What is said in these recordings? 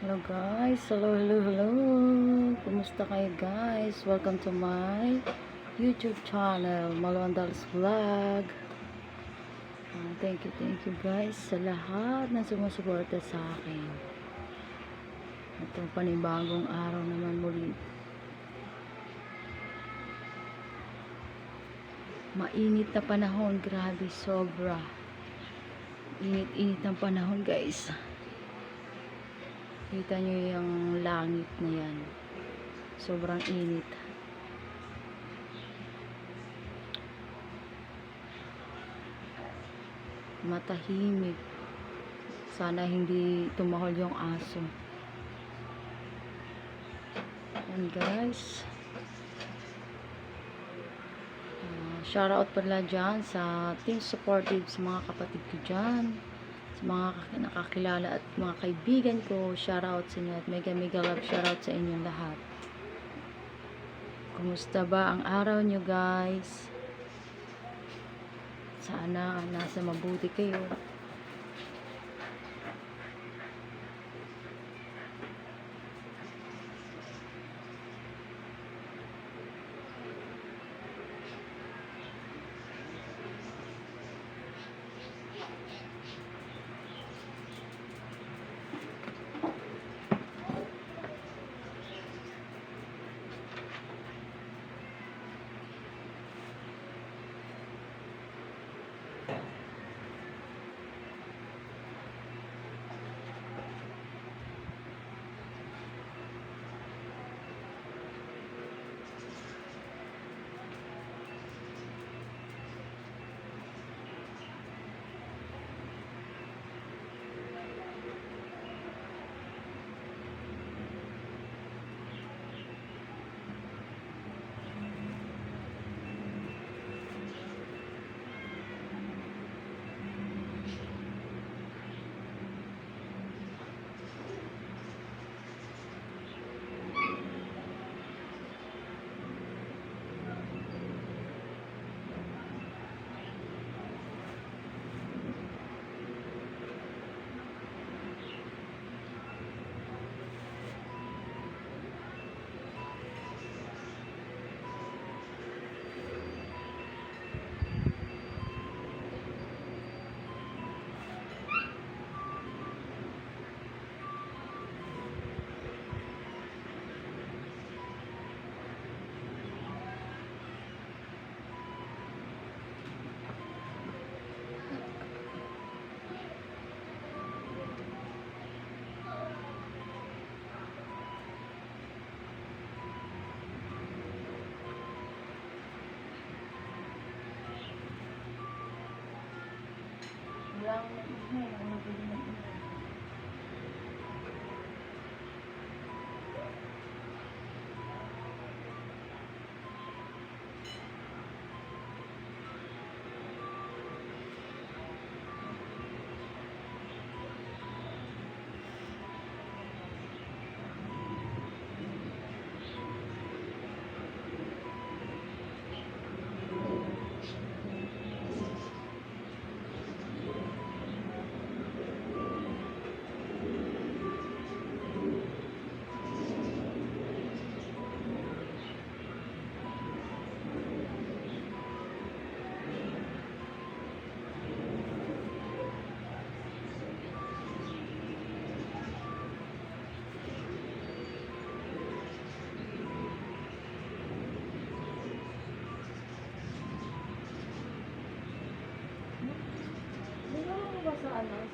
Hello guys, hello. Kumusta kayo guys? Welcome to my YouTube channel, Malwandals Vlog. Thank you guys sa lahat na sumusuporta sa akin. Itong panibagong araw naman muli. Mainit na panahon, grabe, sobra. Init ng panahon guys. Kita nyo yung langit na yan. Sobrang init. Matahimik. Sana hindi tumahol yung aso. And guys, shoutout pala dyan sa team supportive, sa mga kapatid ko dyan, sa mga nakakilala at mga kaibigan ko. Shoutout sa inyo at mega love shoutout sa inyong lahat. Kumusta ba ang araw nyo guys? Sana nasa mabuti kayo.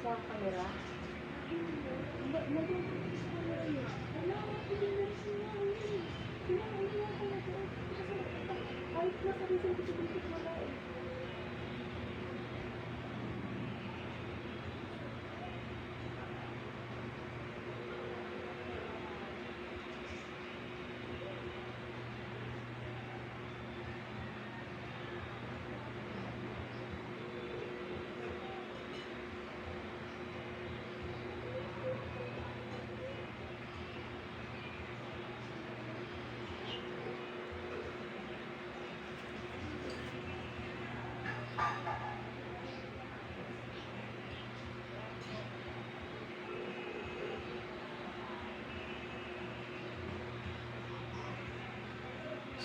Sa camera?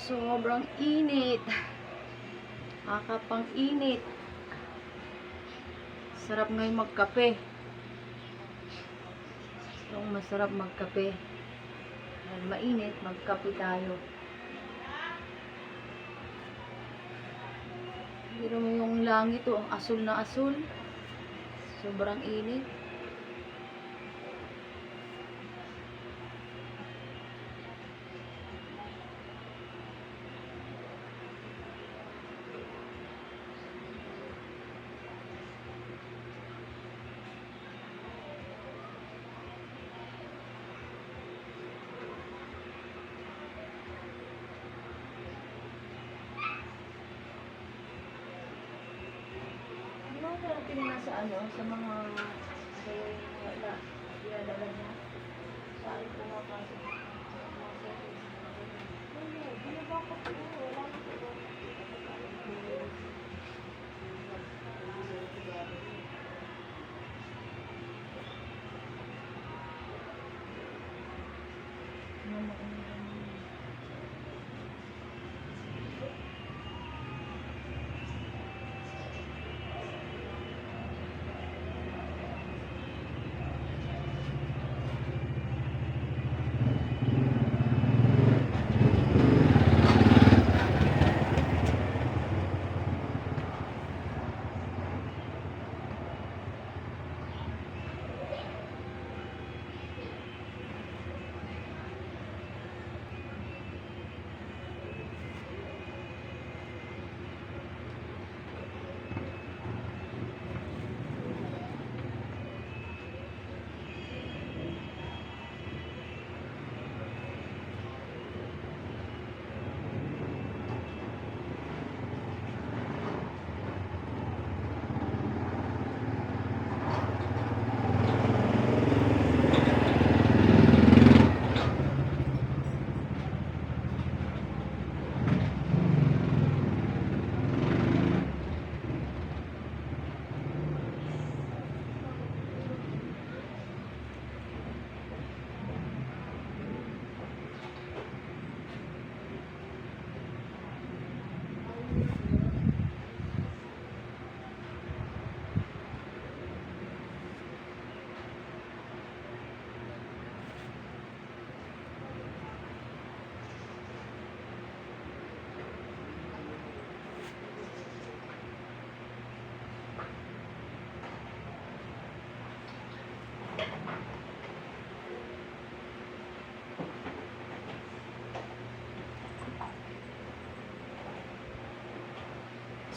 Sobrang init. Kakapang init. Sarap ngayon magkape. Yung masarap magkape. Dahil mainit, magkape tayo. Pero mo yung langit, oh, asul na asul. Sobrang init. Tingnan sa sa mga wala, dinadala niya. Saan pumapasok?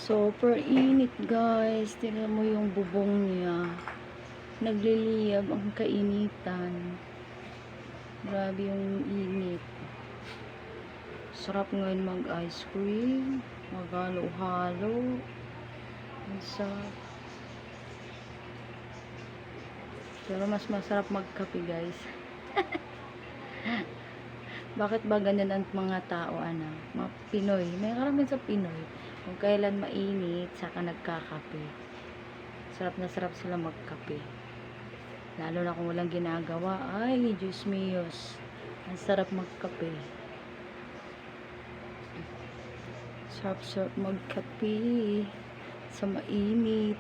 Super init, guys. Tingnan mo yung bubong niya. Nagliliyab ang kainitan. Grabe yung init. Sarap ngayon mag-ice cream. Maghalo-halo. Ang sarap. Pero mas masarap magkape, guys. Bakit ba ganyan ang mga tao, mga Pinoy? May karamihan sa Pinoy. Kung kailan mainit, saka nagkakape. Sarap na sarap sila magkape. Lalo na kung walang ginagawa. Ay, Diyos míos. Ang sarap magkape. Sarap-sarap magkape. Sa mainit.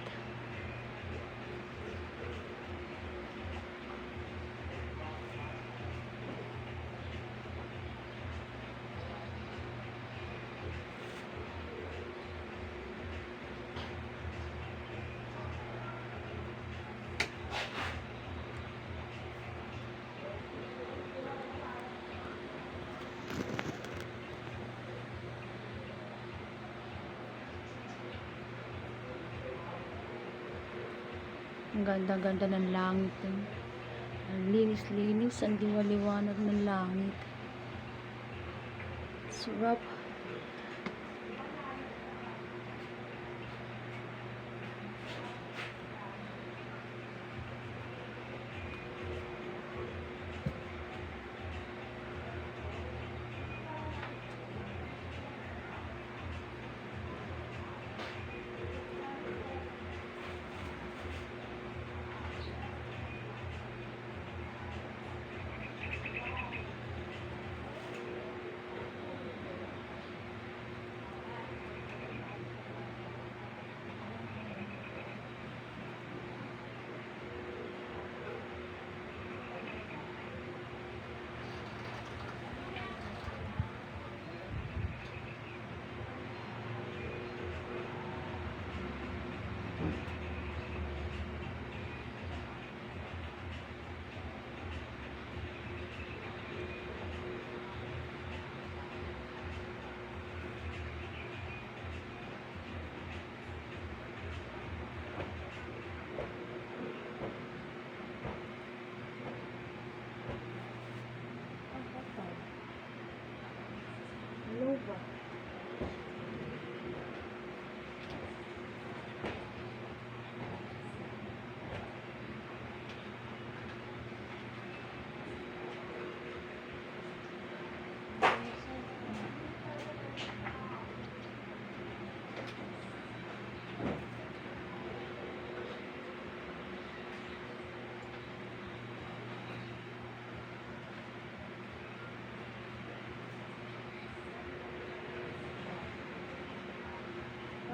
Ang ganda-ganda ng langit. Ang linis-linis, ang liwanag ng langit. Sarap.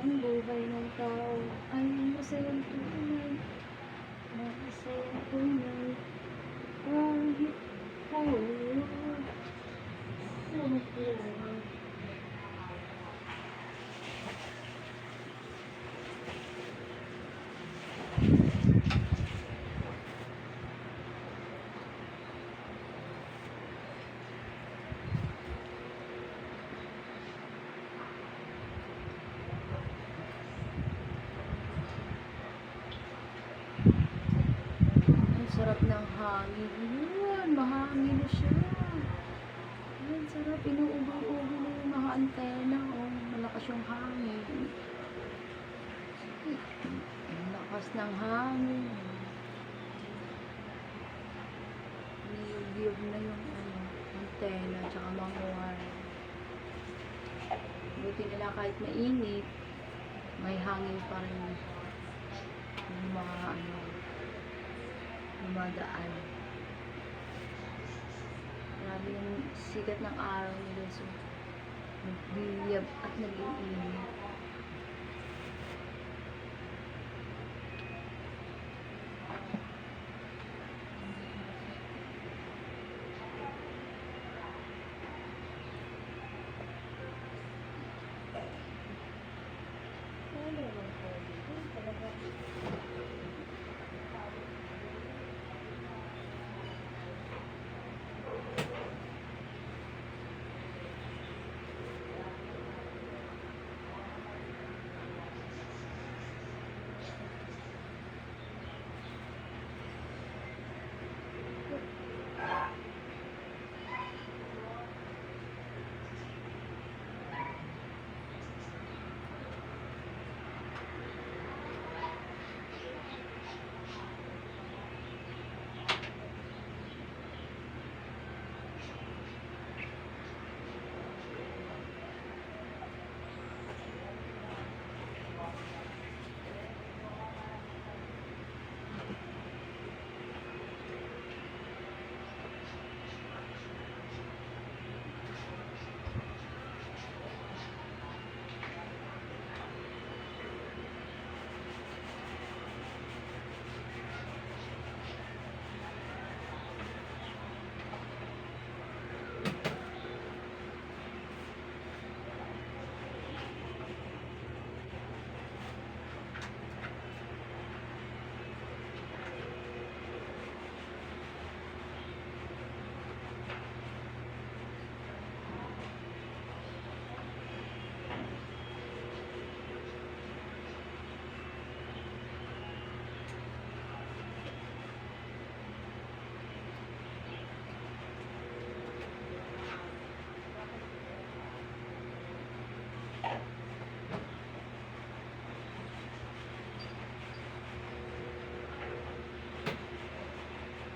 ang buhay ng tao ay masayang tunay. Masayang tunay. Kahit tayo. Ang sarap ng hangin. Ayan, mahangin na siya. Ayan, sarap. Inuubang-ubang na yung mga antena. Oh, malakas yung hangin. Ang lakas ng hangin. Niyog-yog na yung antena tsaka mga wire. Buti nila kahit mainit, may hangin pa rin yung mga dumadaan. Grabe yung sikat ng araw nila, so nagbiyab at nag-iinit.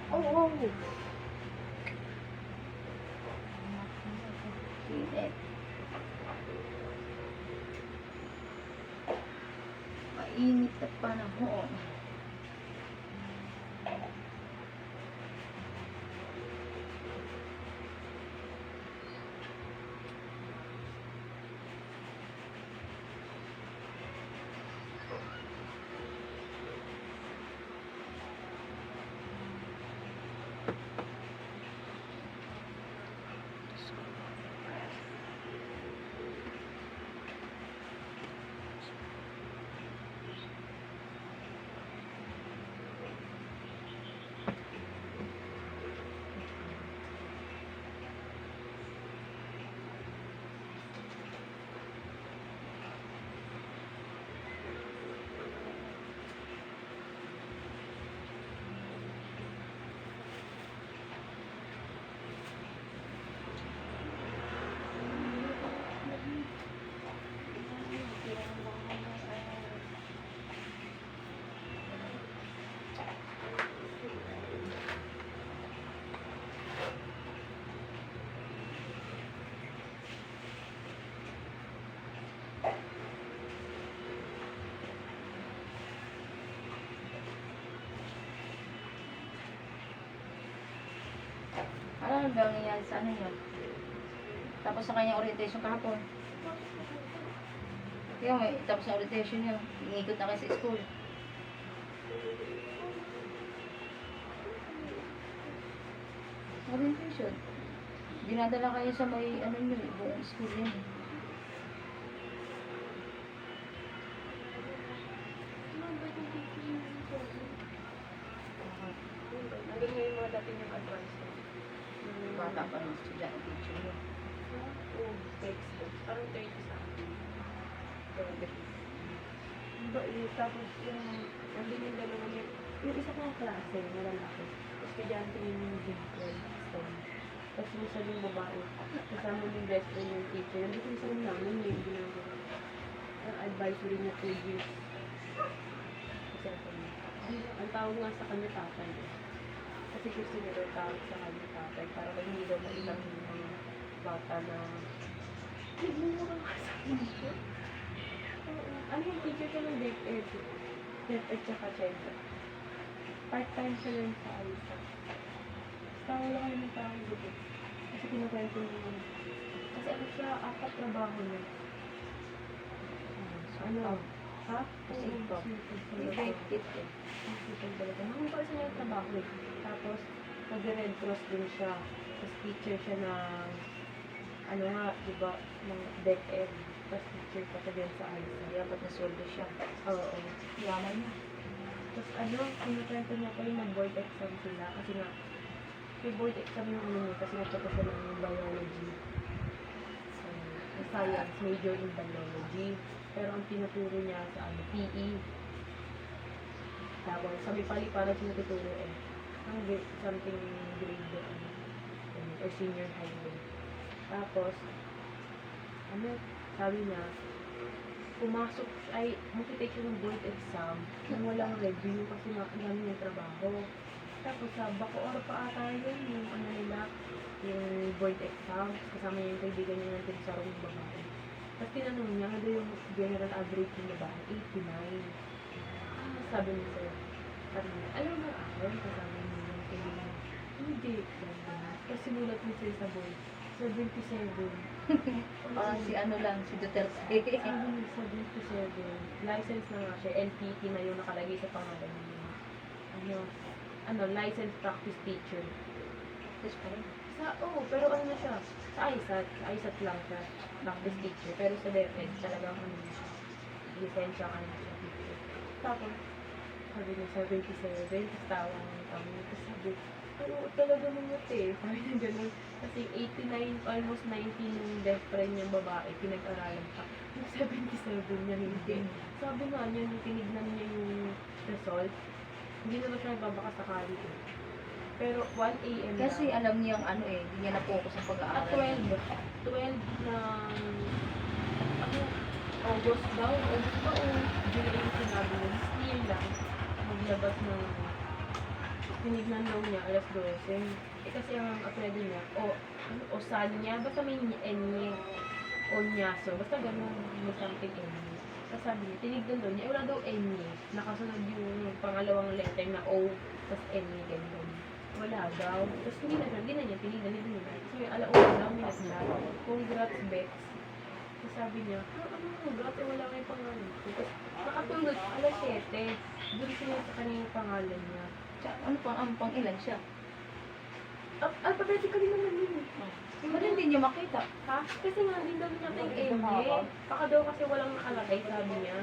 Oo. Init. Mainit na panahon. Ano ba nangyayari sa ano yun? Tapos sa kanyang orientation kahapon. Kaya may tapos na orientation niya. Iikot na kayo sa school. Orientation. Dinadala kayo sa may ano nyo, buong school yan. Nandun nga yung mga dati niyang advice ko. Bata pa ng estudyante ang teacher nyo. Oo, text. Parang 30 sa akin. Diba, tapos yung, nandun yung dalawa niya. Yung isa kong klase, na lalaki. Estudyante yung grade 12. Tapos yung isa yung babae. Kasama yung best friend yung teacher. Nandun yung isa namin yung ginagawa. Ang advisory niya 2 years. Kasi ako niya. Ang tawag nga sa kanya tatay. Kasi gusto niya daw tawag sa kanya tatay. Para ba hindi daw mailang yung mga bata na hindi mo makakasama. Ano yung teacher ko ng DepEd? DepEd tsaka Chedra. Part-time siya rin sa Alisa. Basta wala kayo ng tawag dito. Kasi kinukwento niya yun. Kasi ano siya, 4 trabaho niya. Ano? Ha? Sipag. Effective eh. Sipag talaga. Nakong pa siya yung trabaho eh. Tapos, nag-Red Cross din siya. Tapos teacher siya ng ano nga, di ba, ng DepEd. Tapos teacher pa siya din sa Alisa. Dapat na sweldo siya. Oo. Yaman niya. Tapos ano, kinukwento niya ko yung mag-board exam sila. Kasi nga, may board exam yung ano niya. Kasi nagtapos siya ng biology. So, science, major in biology. Pero ang tinuturo niya sa ano, PE. Tapos, sabi pali para siya natuturo eh. Ang something grade or senior high grade. Tapos, ano, sabi niya, pumasok, ay, mag-take siya ng board exam nang walang review kasi ang dami yung trabaho. Tapos, sa Bacoor pa ata yun, yung ano nila, yung board exam, kasama niya yung kaibigan niya natin sa room babae. Tapos, tinanong niya, ano yung general average ng babae? 89. Sabi niya sa'yo, sabi niya, alam mo ako, kasama niya yung kaibigan niya. Hindi, kasi sinulat niya sa'yo sa board, 77. Parang si ano lang, si Duterte. Sabi niya, 77. License na nga siya, LPT na yung nakalagay sa pangalan niya. Licensed practice teacher. Tapos parang, Pero ano na siya, sa ISAT lang siya, practice teacher. Pero sa DepEd, talagang ano na siya, lisensya ka na siya teacher. Tapos, sabi niya, 77, tapos tawang kami. Tapos sabi, pero talaga naman eh. Sabi niya ganun. Kasi 89, almost 90 yung best friend niyang babae, pinag-aralan pa. Yung 77 niya hindi. Sabi nga niya, nung tinignan niya yung result, hindi naman siya nagbabakasakali eh. Pero 1 a.m. kasi alam niyang ano eh, hindi niya na-focus ang At pag-aaral. 12 ng ano, August daw, August ba o July yung sinabi niya, still lang, maglabas ng tinignan daw niya, alas 12. Eh kasi ang apelido niya, o Sanya, basta may Enye, o Nyaso, basta ganun, may something Enye. Tapos sabi niya, tinignan daw niya, wala daw Enye, nakasunod yung pangalawang letter na O, tapos Enye, ganun. Wala daw. Tapos hindi na niya tinignan, hindi na. So yung alauna daw, minat na, congrats, Bex. Tapos sabi niya, ano congrats, wala kayong pangalan. Tapos nakatulog, alas 7, doon siya sa kanyang pangalan niya. Ano pang ilan siya? Alphabetically naman yun. Ba't hindi niya makita? Ha? Kasi nga, hindi daw niya kayong Enye. Baka daw kasi walang nakalagay, sabi niya.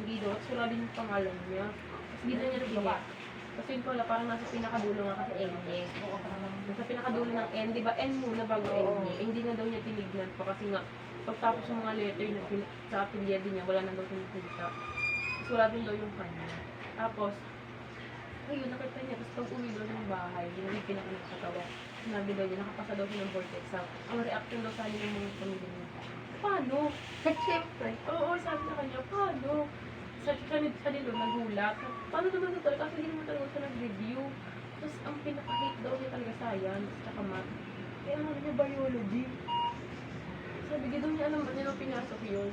Hindi daw, kasi wala din yung pangalan niya. Tapos hindi na niya nabigyan. Kasi yun pala, parang nasa pinakadulo nga kasi Enye. Nasa pinakadulo ng N, di ba? N muna bago Enye. Eh, hindi na daw niya tinignan pa kasi nga, pagtapos ng mga letter na sa apelyado niya, wala na daw tinignan. Tapos wala din daw yung kanya. Tapos, ayun, nakita niya. Tapos pag uwi daw ng bahay, yung pinaka-nakatawa. Sinabi daw niya, nakapasa daw siya ng board exam. Ang reaction daw sa ng mga pamilya niya. Paano? Siyempre. Oo, sabi sa kanya, paano? Sa nilo, nagulat. Paano naman ito talaga? Kasi hindi naman talaga siya nag-review. Tapos ang pinaka-hate daw niya talaga science, tsaka math. Kaya ano niya, biology. Sabi, di daw niya alam ba niya nung pinasok yun.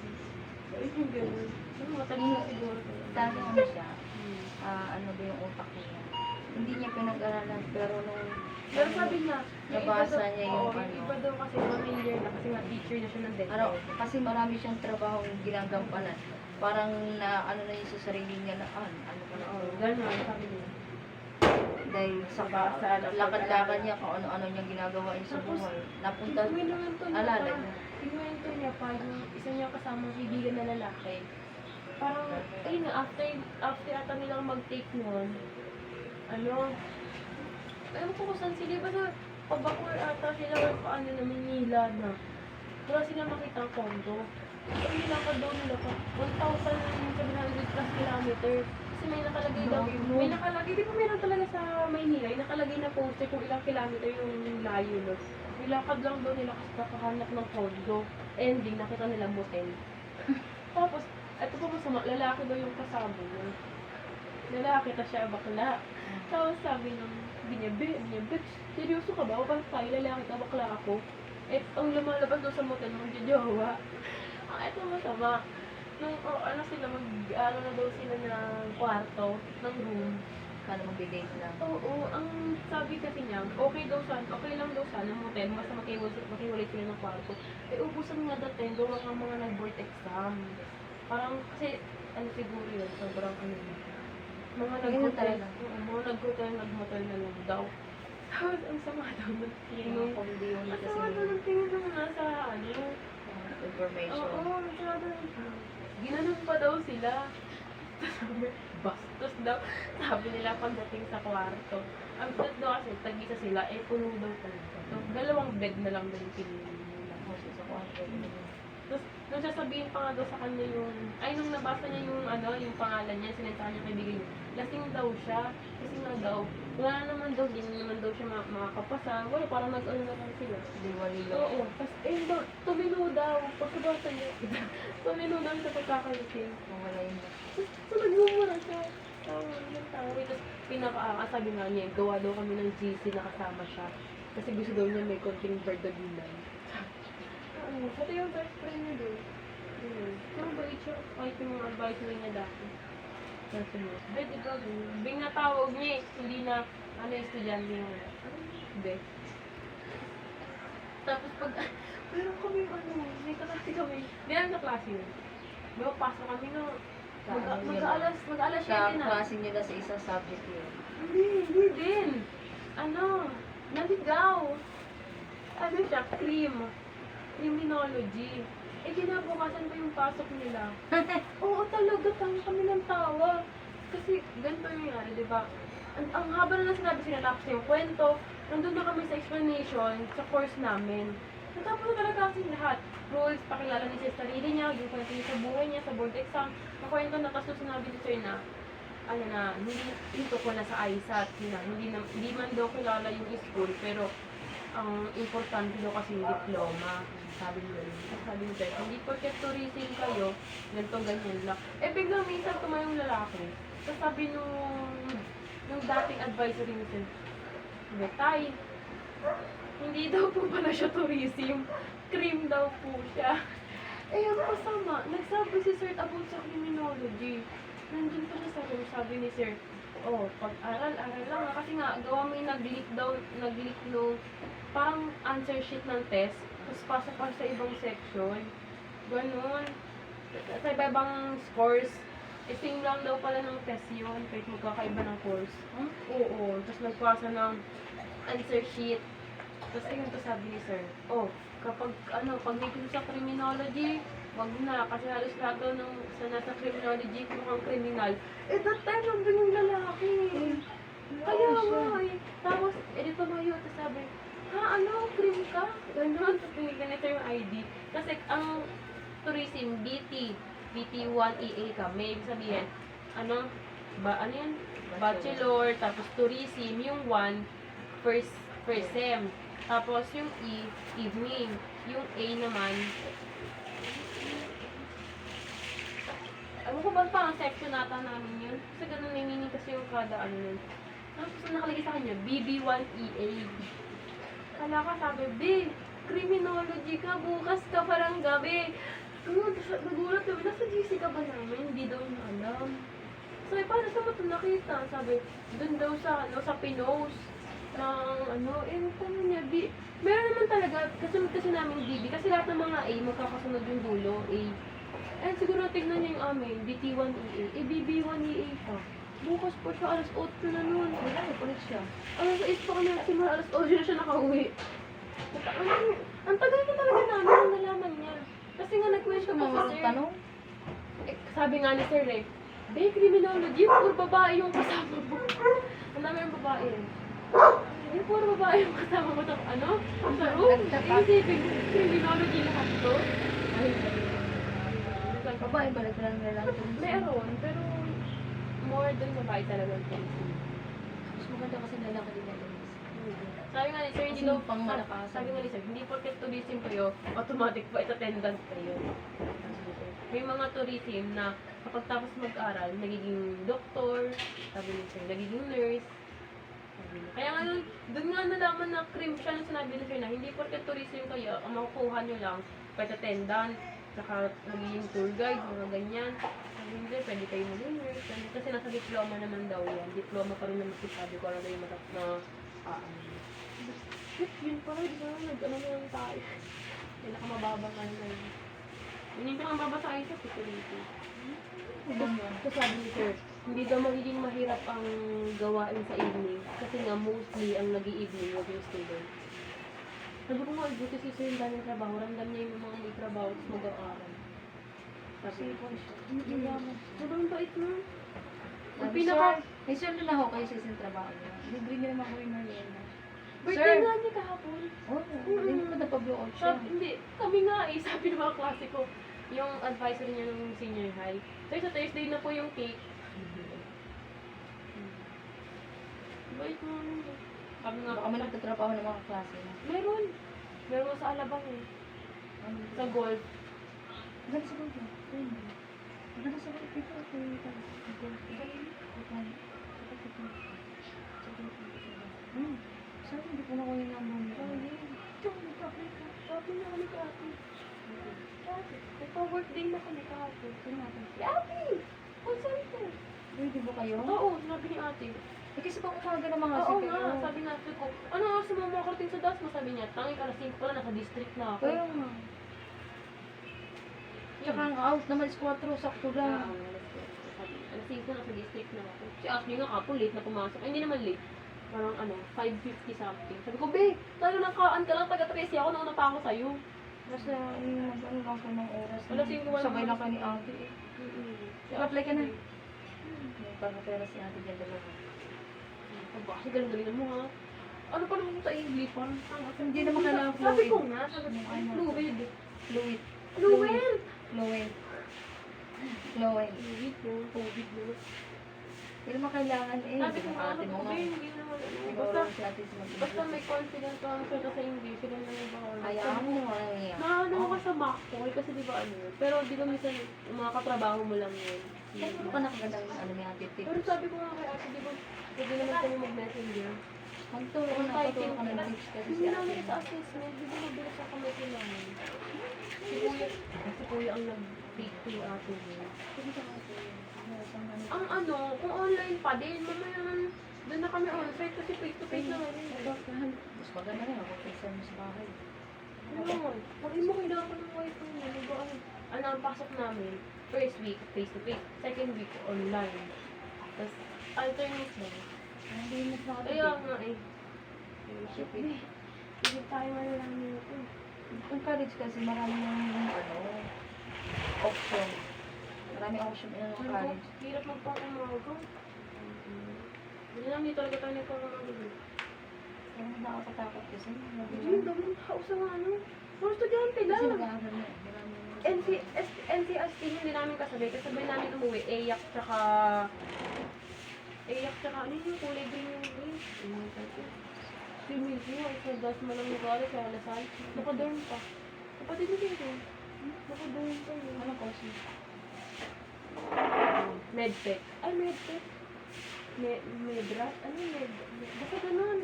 Sabi niya gano'n. Ano, matalino siguro. Sabi ano siya, ano ba yung utak niya? hindi niya pinag-aralan, pero nung Pero sabi niya, yung iba nabasa daw- niya yung oo, yung iba daw kasi familiar na kasi nga teacher na siya ng ano, dental. kasi marami siyang trabaho ginagampanan. Parang na ano na yun sa sarili niya na ano pa na Oo, gano'n, sabi niya. dahil sa Nabasa, lakad-lakad niya kung ano-ano niyang ginagawa niya sa Tapos, buhay. Napunta, Kinuwento niya alala pa, niya. kinuwento niya pa yung isa niya kasamang kaibigan na lalaki. Parang, ayun nga, after ata nilang mag-take noon, ano, ayun ko kung saan sila, basta pabackward ata sila or paano na Manila na. Wala sila makita ang kondo. Ang nilakad daw nila pa, 1,700 plus kilometer. Kasi may nakalagay daw, may nakalagay, di ba meron talaga sa Maynila, yung nakalagay na poster kung ilang kilometer yung layo, no? Nilakad lang daw nila kasi kakahanap ng kondo. Ending, nakita nila motel. Tapos, ito pa masama, lalaki daw yung kasama niya. Lalaki, tas siya bakla. Tapos sabi niya, Be, seryoso ka ba? O bakit tayo lalaki ka, bakla ako? Eh, ang lumalabas daw sa motel, magjajowa. Ito masama. Nung, ano sila, ano na daw sila ng kwarto, ng room. Kala mag-date lang. Oo, ang sabi kasi niya, okay lang daw sana ng motel, basta makiwalay sila ng kwarto. Eh, ubusan nga dating, gawa nga mga nag-board exam. Parang, kasi, ano siguro yun, sobrang ano yun. Mga Ganyan nag-hotel, talaga. mga nag-hotel na lang daw. Tapos, ang sama daw ng tingin. Kung hindi yung Ang kasi sama daw ng tingin naman nasa, ano, information. oo, masyado. Ginanon pa daw sila. Bastos daw. Sabi nila pagdating sa kwarto. Ang bed daw kasi, tag-isa sila, eh puno daw talaga. So, dalawang bed na lang daw yung pinili nila. Kasi sa kwarto. Tapos, nung sasabihin pa nga daw sa kanya yung, ay nung nabasa niya yung ano, yung pangalan niya, sinentahan niya kaibigan niya, lasing daw siya. Kasi nga daw, wala naman daw, di naman daw siya makakapasa. Wala, parang nag-ano na lang sila. Diwali lang. Oo, tapos, daw, tumino daw, pagkabasa niya, tumino daw sa pagkakalasing. Kung wala yun. So, nagmumura siya. Tawa, ng tawa. Tapos, sabi nga niya, gawa daw kami ng GC na kasama siya. Kasi gusto daw niya may konting verdagulan. Pati yung best friend niya doon. Pero bait siya, kahit yung mga advisory niya dati. Kasi mo, di ba, Bing na tawag niya eh. Hindi na, estudyante niya. Hindi. Tapos pag, pero kami, may kaklase kami. Hindi namin sa klase yun. Diba, pasok kami na, mag-alas Sa 7 na. klase nila sa isang subject yun. Hindi din. Naligaw. Ano siya, criminology. Eh, kinabukasan pa yung pasok nila. Oo, talaga, kami ng tawa. Kasi, ganito yung nangyari, di ba? Ang haba na lang sinabi, sinatapos na yung kwento. Nandun na kami sa explanation sa course namin. Natapos na talaga kasi lahat. Rules, pakilala niya sa sarili niya, yung kwento niya sa buhay niya, sa board exam. Nakwento na, tapos sinabi ni sir na, hindi ko na sa ISAT, hindi man daw kilala yung school, pero ang importante daw kasi yung diploma. Sabi niya rin. Sabi niya, hindi porket tourism kayo, ganito, ganyan lang. Eh, biglang minsan tumayong lalaki. Tapos sabi nung dating advisory ni sir, Betay, hindi daw po pala siya tourism. Cream daw po siya. Eh, ang pasama, nagsabi si sir about sa criminology. Nandun pa siya sa room, sabi ni sir, pag-aral lang. Kasi nga, gawa may nag-leak no, parang answer sheet ng test. Tapos pasok pa sa ibang section. Ganon. Sa iba-ibang scores. Same lang daw pala ng test yun, kahit magkakaiba ng course. Oo. Tapos nagpasa ng answer sheet. Tapos ayun to sabi ni sir, pag may gusto sa criminology, wag na, kasi halos lahat daw sa nasa criminology, mukhang kriminal. Eh, that time, nandun yung lalaki. Kaya nga eh. Tapos, dito mayo, tapos sabi, krim ka? Ganon, tapos tinignan nito yung ID. Kasi, ang tourism, BT1EA ka, may ibig sabihin, ano yan? Bachelor, tapos tourism, yung 1, first sem. Tapos, yung E, evening. Yung A naman, ko ba parang section nata namin yun? Kasi ganun may meaning kasi yung kada ano nun. Tapos nakalagay sa kanya, BB1EA. Kala ka sabi, B, criminology ka, bukas ka parang gabi. Nagulat kami, nasa GC ka ba namin? Hindi daw na alam. Sabi, paano sa mo ito nakita? Sabi, dun daw sa, ano, sa Pinos. Ng, ano, tanong niya, meron naman talaga, kasunod kasi namin DB. Kasi lahat ng mga A, magkakasunod yung dulo, A. And siguro tignan niya yung amin, BT1EA. BB1EA pa. Bukas pa siya, alas 8 na nun. Wala, ulit siya. Alas 8 pa kami nagsimula, alas 8 na siya nakauwi. Ang tagal na talaga namin nung nalaman niya. Kasi nga nag-question pa sa sir. Tanong? Sabi nga ni sir eh, Bay, criminology, puro babae yung kasama mo. Ang dami yung babae eh. Hindi puro babae yung kasama mo. Ano? Sa room? Isipin, criminology lahat to. Ay, Babae ba nagkalang lalaki? meron, pero more than babae talaga. Mas maganda kasi lalaki din yan. Sabi nga ni sir, hindi Kasi daw pang malakas. Sabi nga ni sir, hindi porket tourism kayo, automatic pa attendance kayo. May mga tourism na kapag tapos mag-aral, nagiging doktor, sabi ni sir, nagiging nurse. Sabi niya. Kaya nga, doon nga nalaman na cream siya nung sinabi ni sir na hindi porket tourism kayo, ang makukuha nyo lang, pwede attendant, saka magiging tour guide, mga ganyan. Sabi ni sir, pwede kayo maging nurse. Kasi nasa diploma naman daw yan. Diploma pa rin naman sabi ko, ano na yung matap na, yun pa rin, nag-ano na lang tayo. Pinakamababa nga na yun. Yun yung pinakamababa sa ISA, security. Tapos sabi ni sir, hindi daw magiging mahirap ang gawain sa evening. Kasi nga, mostly ang nag-i-evening wag yung student. Sabi ko nga, buti si sir yung daming trabaho. Ramdam niya yung mga may trabaho, tapos mag-aaral. Sabi ko, sobrang bait mo. Ang pinaka... May sir na ako kayo sa isang trabaho niya. Libre niya naman ko yung merienda. Birthday nga niya kahapon. Oo, hindi ko napag-blowout siya. Hindi, kami nga eh, sabi ng mga klase ko, yung advisor niya nung senior high. So, sa Thursday na po yung cake. Bait mo. Kami nga, Baka may nagtatrabaho ng mga klase na. meron. Meron nga sa Alabang eh. Sa Gold. Maganda sa gold. Maganda sa gold. Dito ako yung sabi, hindi ko na ko yung number mo. Sabi na kami ka ate. Nagpa-workday na kami kahapon. Si ate! Consente! Pwede ba kayo? Oo, sinabi ni ate. Eh, kasi pang umaga ng mga Oo nga, sabi nga ko, ano sa mga makarating sa Dasma, sabi niya, tangi ka na 5 pala, nasa district na ako. Kaya nga. Tsaka ang out naman is 4, sakto lang. Alas 5 na sa district na ako. Si Ashley nga ako, late na pumasok. Ay, hindi naman late. Parang 5:50 something. Sabi ko, be, tayo lang kaan ka lang, taga-Tracy ako, nauna pa ako sa'yo. Basta yung ano lang ko ng oras. Wala sing gawa Sabay lang ka ni ate eh. Apply ka na. Hmm. May pagkapera si ate dyan dalawa. Kasi galing-galing mo ha. Ano pa naman sa English? Parang Hindi naman kailangan Sabi fluid. ko nga, sabi ko, fluid. Fluid. Fluid! Fluid. Fluid. Fluid mo, COVID mo. Hindi naman kailangan eh. Sabi ko nga, ate mo nga. hindi naman ano. Siguro si ate si mag-English. Basta may confidence ka ang salita sa English, sila na yung baka. Hayaan mo nga eh. Ano ka sa MacPoy kasi di ba ano yun? Pero di ba minsan yung mga katrabaho mo lang yun. Siguro ka nakagandang ano ni ate Tip. Pero sabi ko nga kay ate, di ba pwede naman kami mag-messenger. Magturo ka na ng tips kasi si Hindi ate. namin sa assessment, di ba mabilis ang kamay namin. Si kuya ang nag-take to yung ate mo. Ang ano, kung online pa din, mamaya doon na kami on-site kasi face-to-face naman yun. Mas maganda rin ako kaysa mo sa bahay. Ano, pag mo kailangan ng wifi mo, di ba? Ano, ang pasok namin, first week, face-to-face, second week, online. Tapos, alternate lang. Hindi mas nakatipid. Kaya nga eh. Hindi tayo lang nito. Ang college kasi marami ng option. Marami option in ang college. Hirap magpapamago. Hindi lang, hindi talaga tayo nagpapamago. Ang nakakatakot kasi. Hindi, daming tao sa ano. Mga estudyante Kasi lang. nag-aaral na. Marami NCST hindi namin kasabay. Kasabay namin umuwi. EYAC tsaka ano yung kulay green yung green. Si Milky nga, isa das mo lang nag-aaral sa Alasal. Nakadorm pa. Kapatid mo dito. Nakadorm pa yun. Ano course niya? Medtech. Ay, Medtech. Medrat? Ano med? Basta ganun,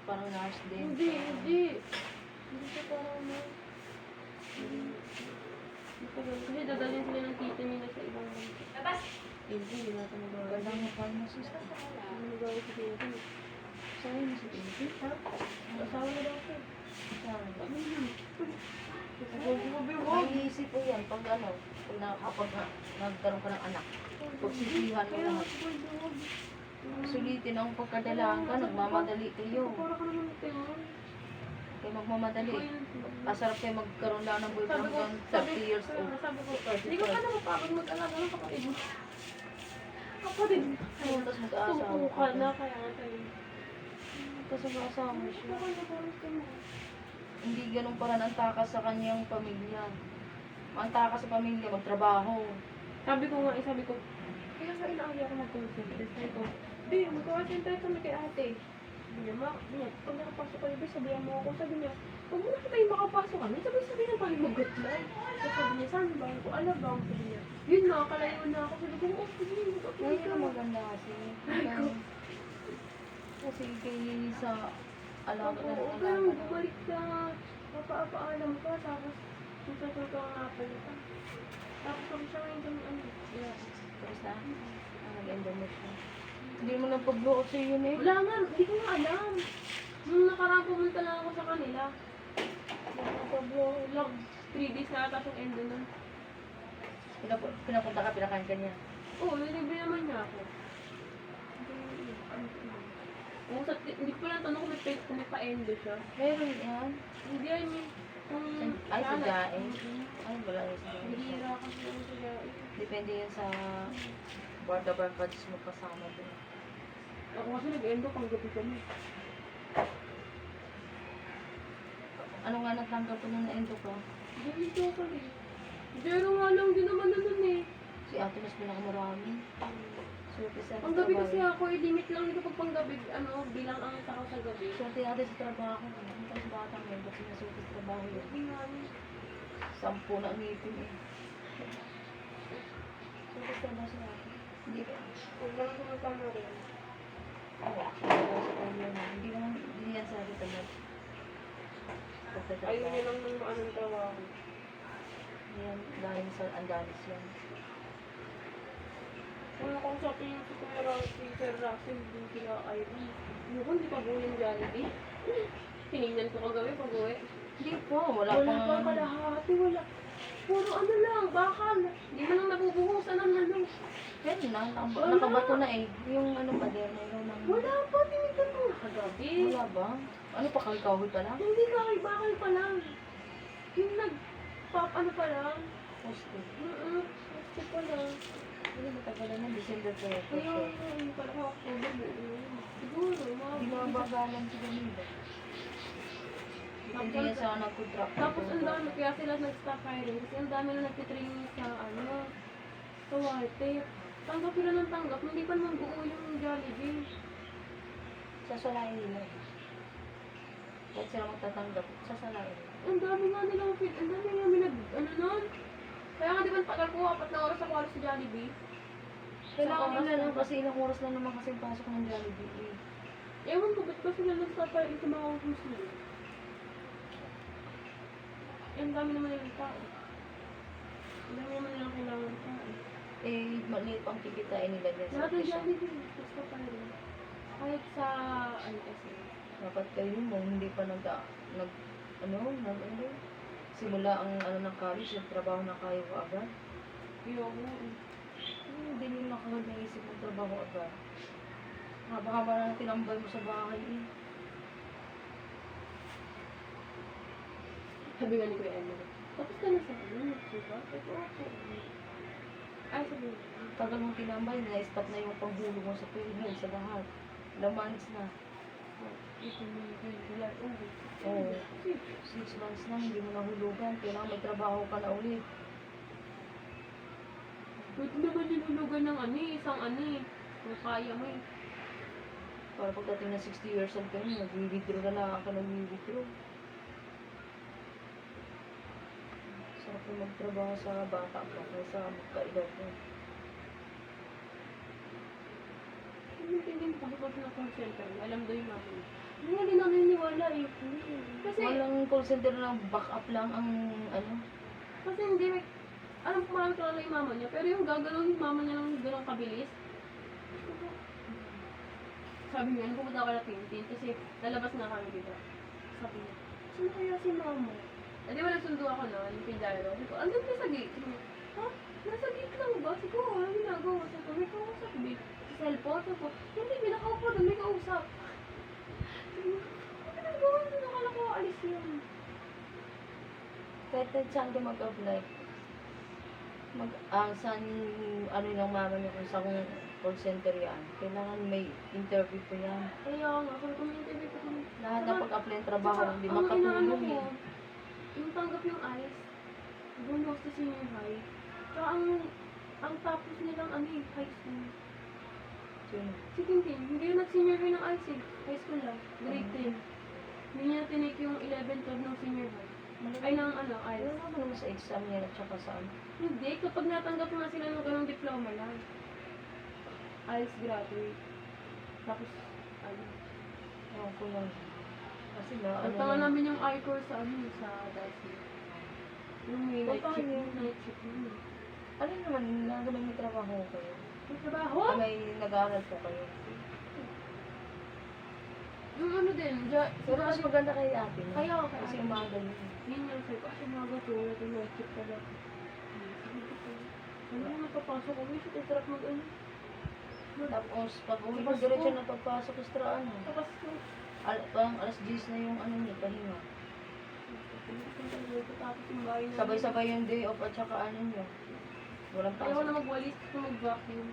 Parang nurse din. Hindi siya parang Matagal. Kasi dadalhin sila ng tita nila sa ibang bansa. Labas! Hindi, hindi natin magawa. Gandang mukha mo siya. Hindi magawa si tita. Sa'yo mo si Pinky. Ha? Asawa na daw siya. Naiisip ko yan pag ano, kapag nagkaroon ka ng anak. Pagsisihan mo lahat. Sulitin ang pagkadalaan ka, nagmamadali kayo. Para ka naman ito yun. Kaya magmamadali. Masarap kayo magkaroon lang ng boyfriend hanggang 30 years old. Sabi ko, hindi ko pa na mapagod mag-alaga ng kapatid mo. Kapatid mo. Tapos mag-aasawa Suko ka. ka na, kaya nga tayo. Tapos mag-aasawa mo siya. Ako na parang ka mo. Hindi ganun parang ang takas sa kanyang pamilya. Ang takas sa pamilya, magtrabaho. Sabi ko nga, sabi ko, kaya sa inaali ako mag-concentrate. Sabi ko, di, mag-concentrate kami kay ate. Sabi niya, pag nakapasok kayo, be, sabihan mo ako. Sabi niya, huwag mo na tayo makapasok kami. Sabi na tayo mag-goodbye. Sabi niya, saan ba? Ko, alabang. Sabi niya, yun na, kalayo na ako. Sabi ko, oh, sige, mag-apply Ngayon ka. ang maganda kasi. Kasi kayo sa alaga na Oo, ng kaya alaga. bumalik ka. Mapapaalam ka, tapos susasal ka nga pala. Tapos kami siya ngayon kami, ano, yeah. Tapos na? Nag-enjoy mo siya. Hindi mo nang pag-blow sa yun eh. Wala nga, hindi ko nga alam. Nung nakaraan pumunta lang ako sa kanila. Pablo, lang, 3 days na ata yung endo nun. Pinapunta ka, pinakain ka niya. Oo, nilibre naman niya ako. Hindi ko lang tanong kung may pa-endo siya. Meron yan. Hindi yan yung... Ay, sa Jae. Ay, wala rin sa Jae. Hihira kasi yung sa Jae. Depende yan sa Barda Barbads mo kasama doon. Ako kasi nag-endo pang gabi kami. Ano nga natanggap ko nung na-endo ka? Ganito ka eh. Zero nga lang din naman na nun eh. Si ate mas pinakamarami. Surprise sa Ang gabi kasi ako, limit lang dito pag panggabi, ano, bilang ang tao sa gabi. Swerte natin sa trabaho. Ang taas batang yun. Kasi nasulit sa trabaho yun. Hindi nga ni. 10 na ang ngipin eh. Surprise sa trabaho siya. Hindi ba? Huwag lang ako magkano rin. Oo. Sa kanya na. Hindi yan sabi sa mga. Ayaw niya lang ng anong trabaho. Yan. Dahil sa andalis yan. Kung nakausapin yung si Kuya si Sir Russell, yung kila Ivy. Ano ko, hindi pa buhay yung Jollibee. Tinignan ko kagabi pag uwi. Hindi po. Wala Wala pang. pang kalahati, wala. Puro ano lang, bakal. Hindi mo lang nabubuhusan ng ano. Yan na. Nakabato na eh. Yung ano pa din. Mayroon ng. Wala pa, tinignan ko na kagabi. Wala ba? Ano pa kalkahoy pa lang? Hindi bakal pa lang. Yung nag-pop ano pa lang. Poste. Gusto pa lang. Hindi matagalan na. December pa yun. Kaya hindi pa lang ako. Siguro, Hindi mga mo bagalan si Ganila. Hindi yan sa nag-contract. Tapos ang dami, kaya sila nag-stop hiring kasi ang dami na nagtitraining sa ano, sa Warte. Tanggap sila ng tanggap, hindi pa naman buo yung Jollibee. Sasalain nila. Kahit sila magtatanggap, sasalain nila. Ang dami nga nilang fit, ang dami nga ano nun. Kaya nga di ba tagal ko, 4 na oras ako alas sa Jollibee. Kailangan nila lang kasi ilang oras lang naman kasi yung pasok ng Jollibee. Eh. Ewan ko, ba't ba sila nag-stop hiring sa mga office nila? Ang dami naman nilang tao. Ang dami naman nilang kailangan ng tao. Eh, maliit pang kikitain nila dyan sa Lahat ng office. Jollibee, nag-stop hiring. Kahit sa, ano kasi, Dapat kayo mo, hindi pa simula ang ano ng college, nagtrabaho na kayo agad. yung Hindi nyo nakakanaisip ng trabaho agad. Haba-haba na tinambay mo sa bahay eh. sabi nga ni Kuya Emily, tapos ka na sa ano, nagsuba? Ito ako. Ay, sabi nga. Tagal mong tinambay, na-stop na yung panghulog mo sa payroll, sa lahat. Ilang months na. Ito mo yung July, Oo. 6 months na, hindi mo nahulugan. Kailangan may trabaho ka na ulit. Pwede naman nilulugan ng ano eh, isang ano eh. Kung kaya mo eh. Para pagdating na 60 years old kayo, nag-withdraw na lang ka nag-withdraw. Sarap yung magtrabaho sa bata pa kaysa magkaedad mo. Hindi din pasok sa call center. Alam daw yung mami. Hindi nga din naniniwala eh. Kasi, Walang call center na backup lang ang ano. kasi hindi, alam ko marami talaga yung mama niya, pero yung gagalaw yung mama niya lang gano'ng kabilis. Sabi niya, ano pumunta ako na Tintin kasi lalabas na kami dito. Sabi niya, saan kaya si mama? Eh di ba nagsundo ako na, yung pindaro. Sabi ko, andun ka sa gate. Sabi niya, ha? Nasa gate lang ba? Sabi ko, wala ginagawa. Sabi ko, may kausap, babe. Sa cellphone. Sabi ko, hindi, pinakaupo doon, may kausap. Sabi niya, ano ginagawa niya? Nakala ko, alis yun. Kahit saan ka mag-apply, saan ano ng mama niyo kung saan call center yan, kailangan may interview po yan. Kaya nga, sabi ko, may interview ko kami. Lahat ng pag-apply ng trabaho, Tsaka, hindi ang inaano makatulong ko, eh. yung tanggap yung ICE, doon sa senior high. Tsaka ang tapos nilang ano eh, high school. Sino? Si Tintin, hindi yung nag-senior high ng ICE eh. High school lang, grade 10. Hindi niya tinake yung 11, 12 ng senior high. Ay, ng ano, Ano ICE. naman sa exam yan at saka saan? Hindi, kapag natanggap nga sila ng ganong diploma lang. ICE graduate. Tapos, ano. Ewan ko lang. Kasi na, ano Nagtanga lang. namin yung I-course sa ano, sa DASI. Yung may night Paano shift, yun? night shift yun eh. Ano naman, nagawin may trabaho kayo? May trabaho? May nag-aaral po kayo? Yung ano din, Pero mas maganda kay ate mo. Kaya ako, Kasi ate. umaga yun. Yun yung sabi ko, kasi umaga to, yung night shift pala. Ano yung napapasok ko, wish, itarap mag ano. Tapos pag uwi mo, Tapos diretso po. na pagpasok sa straan. Tapos ko, Parang alas 10 na yung ano niya, pahinga. tapos yung bahay na. Sabay-sabay yung day off at saka ano niya. Walang Ayaw ko na pasok. magwalis, gusto mag-vacuum.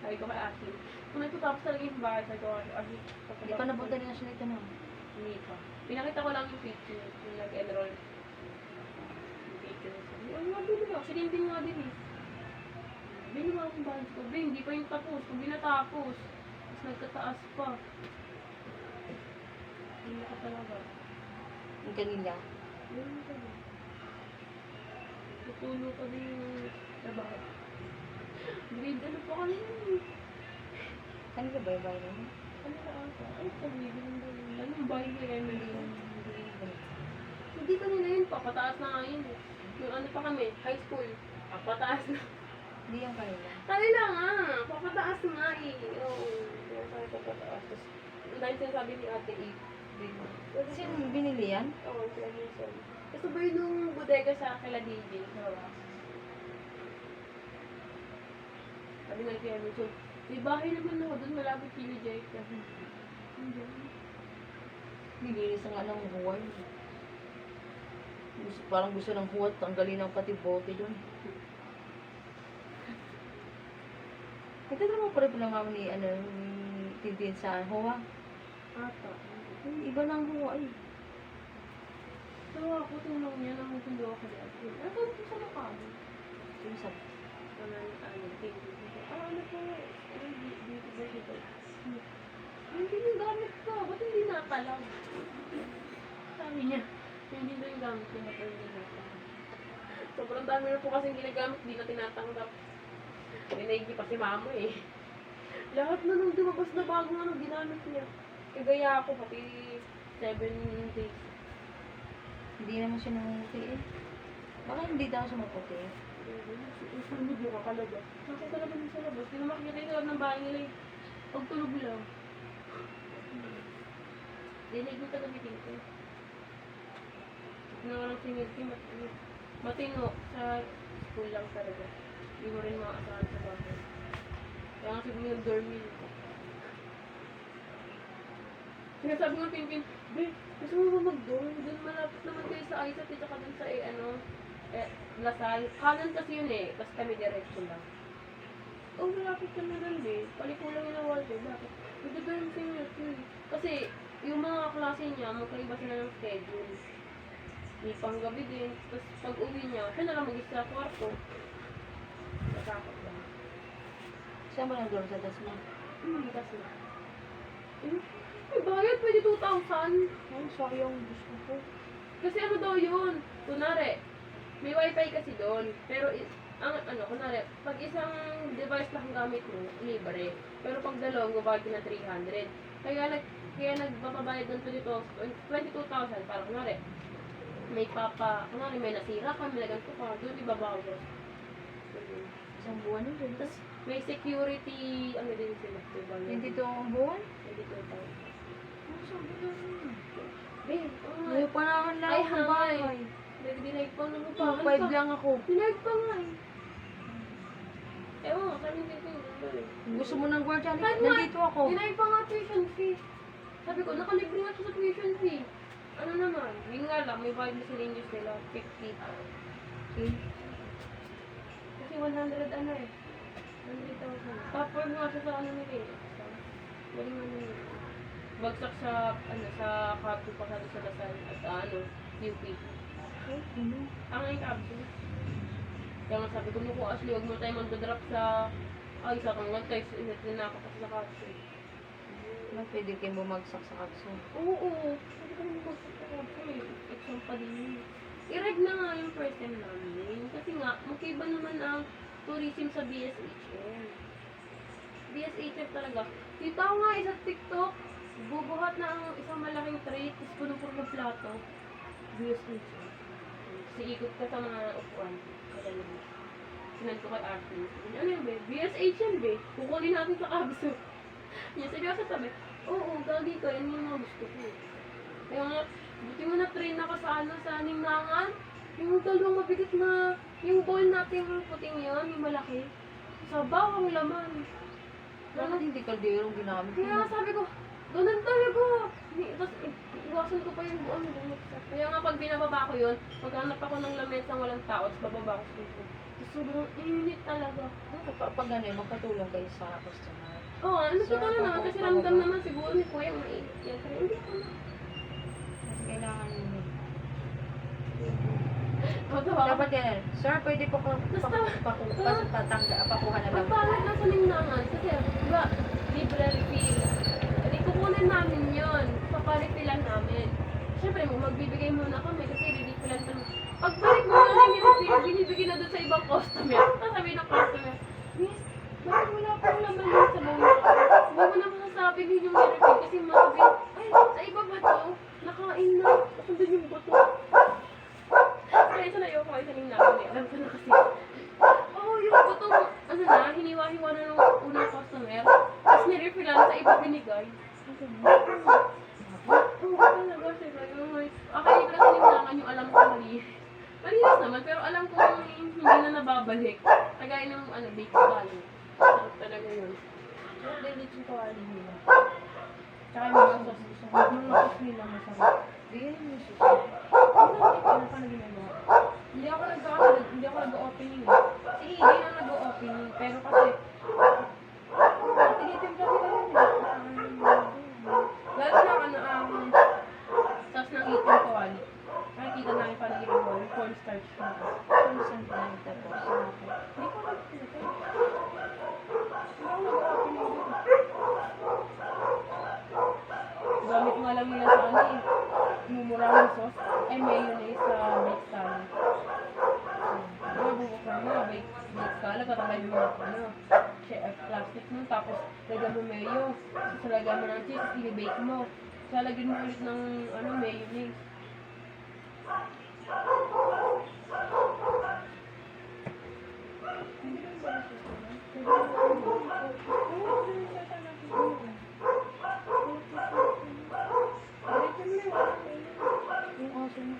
Sabi ko kay Ashley. Kung nagtatapos talaga yung bahay, sabi ko kay Ashley. Hindi pa napunta rin na siya nito na. Hindi pa. Pinakita ko lang yung picture, yung nag-enroll. Yung picture. Sabi, ano nga bili ko? Actually, hindi nga din eh. Bili mo akong bahay ko. Be, hindi pa yung tapos. Kung binatapos. Tapos nagkataas pa. Hindi ka talaga. Yung kanila. Ganun ka ba? Tutulo pa din yung trabaho. Grade ano pa kami yun eh. Kanila ba yung bayan mo? Ano na ata? Ay, pag-grade lang daw yun. Anong bahay kay Emily yun? Hindi kanina yun, papataas na nga yun eh. Yung ano pa kami, high school, papataas na. Hindi yung kanila. Kanila nga, papataas nga eh. Oo, kaya tayo papataas. Tapos, dahil sinasabi ni Ate E, Kasi binili yan? oo, sila minsan. Kasi ba yun nung bodega sa kila DJ, diba? Sabi nga kay Emerson, may bahay naman ako doon, malapit kila Jake. Hindi. Nilinis nga ng huwad. Parang gusto ng huwad, tanggalin ang pati bote doon. Nagtatrabaho pa rin pala mama ni, ano, ni Tintin sa huwa. Ata. Iba ng huwa eh. So ako, tunong niya, namutundo ako ni Ate. Ano ko sa mukha mo? Yung sabi. Ano po, dito ba dito? Hindi yung gamit ko, ba't hindi nakalaw? Sabi niya, hindi na yung gamit ko, ba't hindi nakalaw? Sobrang dami na po kasing ginagamit, hindi na tinatanggap. Pinaigi pa si mama eh. Lahat na nung dumabas na bagong ano, ginamit niya. Kagaya ako, pati 7 days. Hindi naman siya nangunguti eh. Baka hindi daw siya maputi eh. Sunod yung kakalaga. Nakita naman din sa labas. Hindi na makikita yung loob ng bahay nila eh. Pagtulog lang. Dinig mo tagamitin ko. Hindi naman ang singil ko. Matino sa school lang talaga. Hindi mo rin makakasahan sa bahay. Kaya nga siguro yung dormil. Sinasabi ko Pimpin, Be, gusto mo ba mag-dorm? Doon malapit naman kayo sa Aisat at saka doon sa Lasal. Kanan kasi yun eh. Tapos kami diretso lang. Oh, malapit kami doon eh. Paliko lang yun ang water. Bakit? Mag-dorm sa inyo. Kasi yung mga klase niya, magkaiba sila ng schedule. May panggabi din. Tapos pag uwi niya, siya na lang mag-isa sa kwarto. Natakot lang. Saan ba nag-dorm sa Dasma? Kasi may bayad, pwede 2,000. Ay, sayang. Gusto ko. Kasi ano daw yun? Kunwari, may wifi kasi doon. Pero ang ano, kunwari, pag isang device lang gamit mo, libre. Pero pag dalawang, gabagin na 300. Kaya nagpapabayad ng 22,000 para kunwari, may kunwari may nasira ka, may ganito ka, doon ibabawas. Ganun. Isang buwan yun. Tapos may security, ano din sila, diba? 22 ang buwan? 22 taon. Isang buwan yun. Babe, oo nga. May panahon lang Ay, ako hangay. bagay. Dinag pa ng 2.5 lang ako. Dinag pa nga eh. Ewan, kami dito yung Gusto mo ng gwardiya? Kahit nga, Nandito ako. dinag pa nga tuition fee. Sabi ko, nakalibre nga siya sa tuition fee. Ano naman, yun nga lang, may bayad miscellaneous nila, 50. Okay. Kasi 100 ano eh. 100,000. Top-4 nga siya sa ano nila eh. Galing ano yun. Bagsak sa, ano, sa Capo pa sa Lasal at ano, UP. Ang ay Capo. Kaya nga sabi ko, naku Ashley, huwag mo tayo magdadrop sa, ay, sa kang one tayo, sinaka pa sa Capo. Pwede kayo bumagsak sa kapso. Oo. Sabi ko naman bagsak sa Capo eh. Exam pa din yun. I-reg na nga yung first time namin. Kasi nga, magkaiba naman ang tourism sa BSHM. BSHM talaga. Kita ko nga sa TikTok, bubuhat na ang isang malaking tray, tapos puno-puno ng plato. BSHM. Kasi ikot ka sa mga upuan. Kaya naman. Sinad ko kay Arthur. Ano yun, be? BSHM, be. Kukunin natin sa kabso. Yan, seryoso sabi. Oo, gagi ko. Yan yung mga gusto ko. Kaya nga, buti mo na-train ako sa ano, sa ninangan. Yung dalawang mabigat na, yung bowl natin yung puting yun, yung malaki. Sabaw ang laman. Bakit hindi kalderong ginamit? Kaya nga sabi ko, ganun talaga. Tapos iwasan ko pa yung buong bumagsak. Kaya nga pag binababa ko yun, maghanap ako ng lamesang walang tao, tapos bababa ko sa dito. Tapos sobrang init talaga. Pag ano, magpatulong kayo sa customer. Oo, ano So, pa naman, kasi pababa. ramdam naman siguro ni Kuya mainit. Yan, pero hindi ko na. Kasi kailangan nyo. Matawa. Dapat yan. Sir, pwede po kung pakuha na lang. Pagpalit na sa ninangan, kasi, diba, libre refill. Hindi kukunin namin yun. Paparefillan namin. Siyempre, magbibigay muna kami kasi re-refillan pa naman. Pagbalik mo na yung refill, binibigay na doon sa ibang customer. Sasabi ng customer, Miss, bakit wala pong laman yun sa mga? Huwag mo na masasabi din yung refill kasi masabi, ay, sa iba ba to? Nakain na. Kasi doon yung buto. Kaya isa na yung kayo sa ninangan eh. Alam ko na kasi. Oo, yung buto, ano na, hiniwa-hiwa na ng unang customer. Tapos nirefillan sa iba binigay. Oo, talaga sila. Okay, hindi ko na sininangan yung alam ko mali. Malinis naman, pero alam ko hindi na nababalik. Kagaya ng ano, baked salad. Sarap talaga yun. Dalit yung kawali nila. Tsaka yung mga sauce. Yung sauce nila masarap. Bigyan mo yung susi. Ano pa na ginagawa? Hindi ako nag-opening. Si Iggy na nag-opening. Pero kasi, tinitimpla nila yun eh. Lalo na ano, sauce ng itim kawali. Nakikita namin paano ginagawa yung cornstarch na. Consent na yung tapos. Hindi ko alam kung ito. Hindi ako nag-opening dito. Gamit nga lang nila sa ano eh. Mumurahang sauce. Ay, mayonnaise sa baked salad. Bubuksan mo, baked salad, patanggal mo yung ano, plastic mo, tapos lagyan mo mayo, tapos lagyan mo ng cheese, tapos i-bake mo. Tapos lalagyan mo ulit ng ano, mayonnaise. Yung aso mo.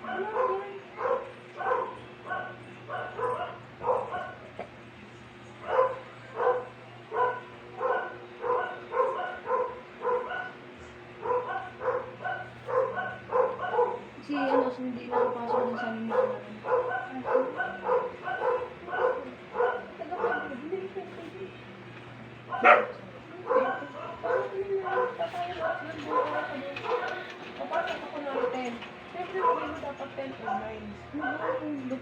Si ano, so hindi nakapasok din sa amin yung Papasok ako ng 10. Siyempre, sabi mo dapat 10 or 9. Hindi,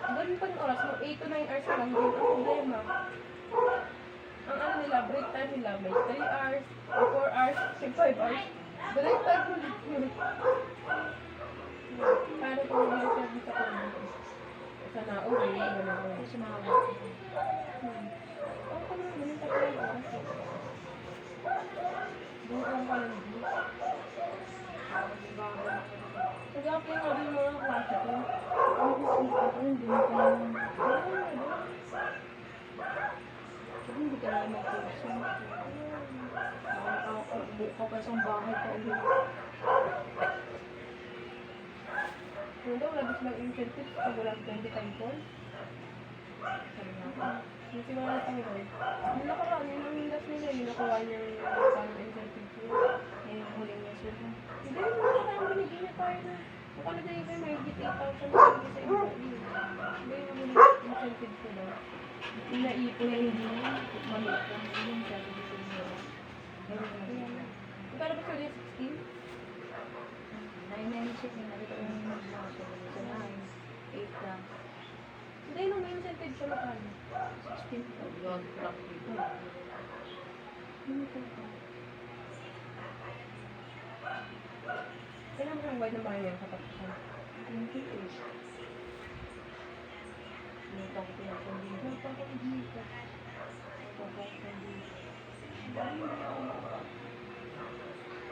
ganun pa yung oras mo. 8 to 9 hours lang din. Ang problema, ang ano nila, break time nila, may 3 hours, or 4 hours, 5 hours. Break time mo lang yun. Paano kung may service ako dito? Sa nauwi, gano'n ako. Kasi mga Ang kami naman yung tatlong oras. Doon ka lang dito. Nag-apply nga din yung mga klase ko. Ano kasi ako, hindi mo pa naman. Sabi, hindi ka naman mag-kurso. Buka pa sa bahay pa ulit. Yung daw, labis ng incentives pag wala 20 title. Sabi nga ako. Yung si mga Tanggal. Yung nakaraan, yun ang last nila, yung nakuha niyang parang incentives yun. Eh, yung huling niya sila. Hindi, yung nakaraan binigyan niya tayo na. Kung ano na yung may higit 8,000 na sa iba. Hindi, yung huling incentives ko daw. Yung naipon na hindi niya. Maliit lang. Yung sabi ko sa inyo. Ayan. Magkano ba sa ulit? 16? 996 yung nakita ko yung mga sa 9, 8 lang. Hindi, nung may incentive siya magkano. 16 po. Yun, truck dito. Kailan mo yung bayad ng bahay niya katapusan? 28. Nito ko pinapundin. Napakagita.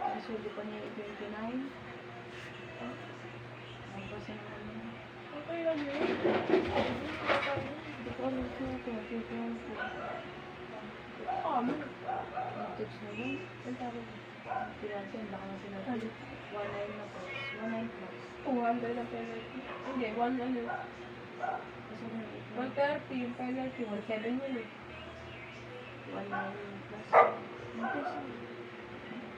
Ang sudo pa niya 29. Ang basa naman niya. Okay lang yun. Hindi ko alam kung ito. Kamo. Ang text na yun. Ang tawag. Pinansin, baka na sinabi. 19 na po. 19 plus. 200 ang penalty. Hindi, 1 ano. Kasi na 130 yung penalty. 1.7 yun eh. 19 plus.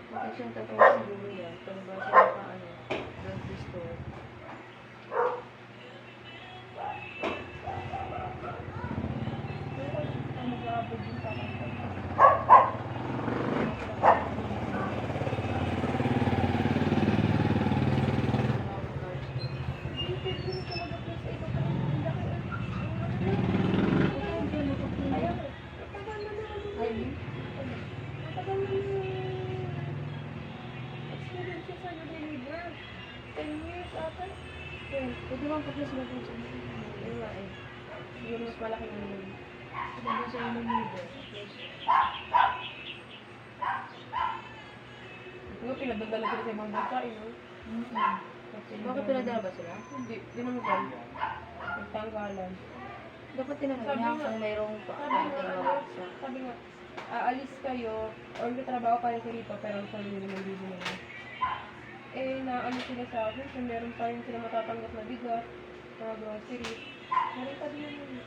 Kasi yung tatawag siguro yan. Palabasa na pa ano. Drug store. Ang mag-aabot din sa akin. Hindi, pwede mo talaga plus sa iba pa rin. Ang laki. Ayaw. Tagal na naman. Ay, Tagal na experience siya sa deliver. 10 years ata. pwede mo pa sila dun sa mga. Yun nga eh. Siguro mas malaki na yun. Pwede sa mga leader. Siguro pinadadala sila sa ibang bansa eh, no? Bakit pinadala ba sila? Hindi, dinamagay. Nagtanggalan. Dapat tinanong Sabi niya nga- kung mayroong pa Sabi nga, mawag sa... sabi nga, aalis kayo, or trabaho pa rin kayo dito, pero ang sabi nila ng video nila. Eh, naano sila sa akin, kung meron pa rin sila matatanggap na bigas, mga groceries. Meron pa din yun.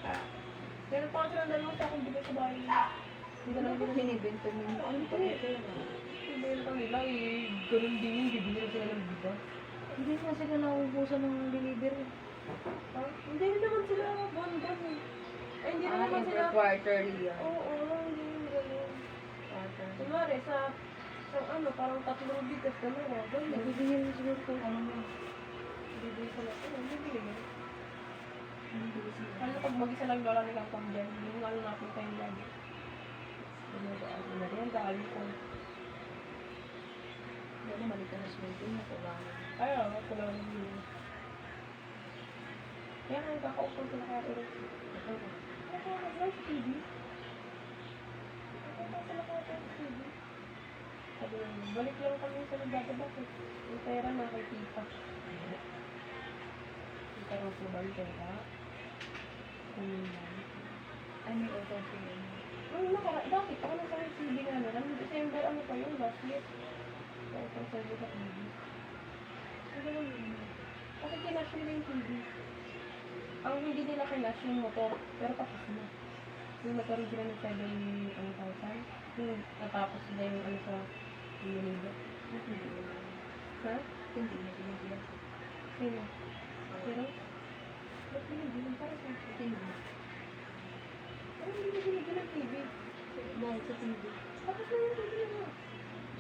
Meron pa kasi ng dalawang sakong bigas sa bahay nila. Hindi na lang Dapat binili. binibenta mo yung ano pa rin kaya na. Ibenta nila eh, ganun din yung bibili na sila ng bigas. Hindi na sila nauubusan ng delivery. Ha? Hindi rin naman sila buwan-buwan eh. Ay, hindi rin naman sila. Quarterly yan. Oo, hindi yung ganun. Quarterly. Kunwari, sa ano, parang 3 bigas na mga ganun. Nagbibigay mo siguro kung ano mo. Bibili sa lahat. Ano, bibili mo? Bibigay sila. Ano pag mag-isa lang lola nilang pamilya, hindi mo nga lang natin tayo lagi. Ano ba, ano na rin, dahil ko. Dali, mali ka na sweldo na kailangan. Ay, ako lang yun. Kaya nga, kakaupang sila kaya pero. Ito ba? Ako, nag-live TV. Kakaupang sila kaya pero TV. Sabi lang, balik lang kami sa nagdadabak. Yung pera na kay tita. Yung pera po ba yung pera? Ay, may auto sila. Bakit? Ako nasa may TV nga nila. Noong December, ano pa yun? Last year. Kaya itong sabi sa TV. Ano lang yun? Kasi kinash nila yung TV. Ang hindi nila kinash yung motor. Pero tapos na. Yung nagkaroon sila ng 7,000. Yung natapos sila yung ano sa Unilever. Ha? Hindi na binibigyan. Sino? Pero? Ba't binibigyan? Para sa Hindi. Pero hindi binibigyan ng TV. Dahil sa TV. Tapos na yung TV nila.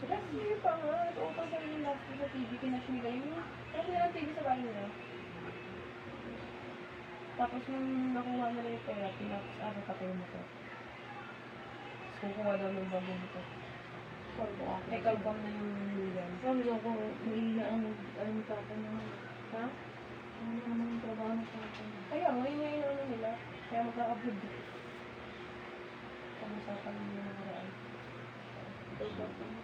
Last year pa nga, nag-open sa yung last year sa TV, kinash nila yun. Kasi nila TV sa bahay nila. Tapos nung nakuha nila yung pera, pinapos ako patay mo to. So, kukuha daw ng bagong ito. Eh, kalbang na yung million. Sabi ko kung hindi na ang papa niya. Ha? Ano naman yung trabaho ng papa niya. Kaya, ngayon ano nila. Kaya magka-upload. Pag-usapan nila ng maraan. Ito papa niya.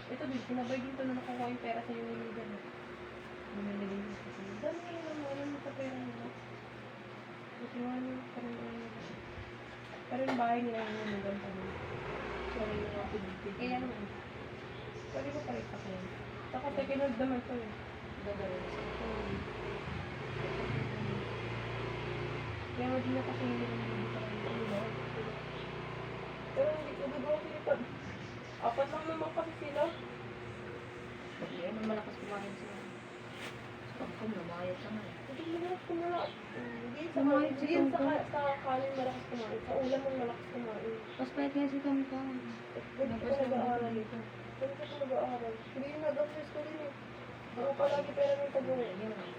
Ito din, sinabay din to na nakuha yung pera sa yung niligan. Bumili din sa sila. Dami nga naman, ano mo sa pera nila. Buti nga nyo, parang ano. Pero yung bahay nila yung niligan pa rin. Sorry yung mga pinipig. Kaya naman. Pwede ko palit ako yun. Saka second hand naman to eh. Dadalhin sa Kaya hindi na kasi hindi naman hindi pa rin nila. Pero hindi ko gagawa pinipad. Apat lang naman kasi sila. Hindi naman malakas kumain sila. Sa pangkam, lumayat ka nga. Hindi malakas kumain. Hindi sa Kumain si hindi sa, Tongkong. sa kanin malakas kumain. Sa ulam ang malakas kumain. Mas pwede nga si Tongkong. Ganito ko nag-aaral ito. Ganito ko nag-aaral. Hindi yung nag-office ko din eh. Ako palagi pera ng tabuhin. Hindi naman.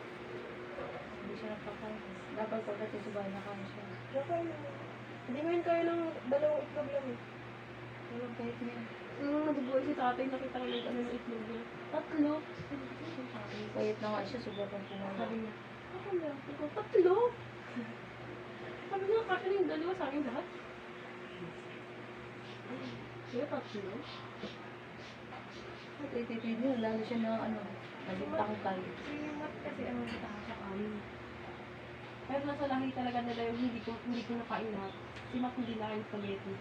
Hindi siya nagkakain. Dapat pagdating sa bahay, nakain siya. Nakain naman. Hindi ngayon kaya ng dalawang itlog lang eh. Pero kahit niya. Nung nabubuhay si tatay, nakita ko ng ano ng itlog niya. Tatlo. Payat na nga siya, sobrang kumain. Sabi niya, ako na. Ako, tatlo. Sabi niya, kasi yung dalawa sa akin lahat. Kaya tatlo. At ititid niya, lalo siya na ano, nalintang tayo. Yung mat kasi ang mataas sa amin. Pero nasa lahi talaga nila yung hindi ko nakain lahat. Si Matt hindi nakain spaghetti.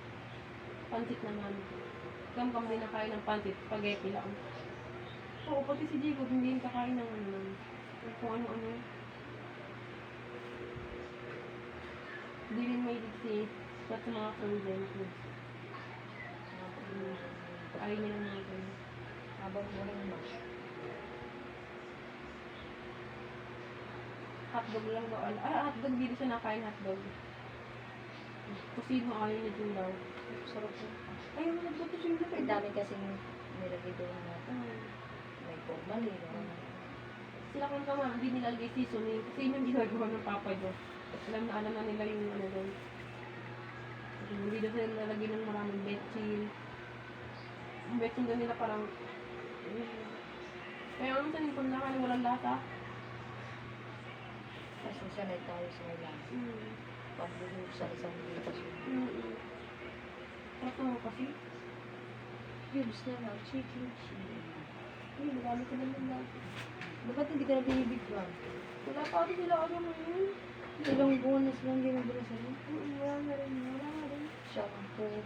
Pansit naman. Kam din nakain ng pansit, spaghetti lang. Oo, pati si Jacob hindi yung kakain ng ano. Kung ano-ano. Hindi rin may si sa mga frozen foods. Ayaw niya ng mga ganyan. Habang morning ba? Hotdog lang daw. Hotdog, hindi siya nakain hotdog. Kusino ayaw niya dun daw. Sarap po. Ayaw mo hotdog kasi yung Ang dami kasing nilagay doon na may mali. Sila kung kama, hindi nilalagay seasoning. Kasi yun yung ginagawa ng papa nyo. Alam na nila yung ano doon. Hindi daw sila nilalagay ng maraming betchin. Yung betchin doon nila parang kaya ang sanin kung nakain walang lasa. Kasi sanay tayo sa may lang. Pagbuhok sa isang litas yun. Tapos mo kasi, Cubes na lang, chicken. ay, marami ka naman lang. Bakit hindi ka na binibigyan? Wala pa rin sila ano ngayon. Ilang buwan na silang ginagawa sa rin. Wala na rin, wala na rin. Shampoo,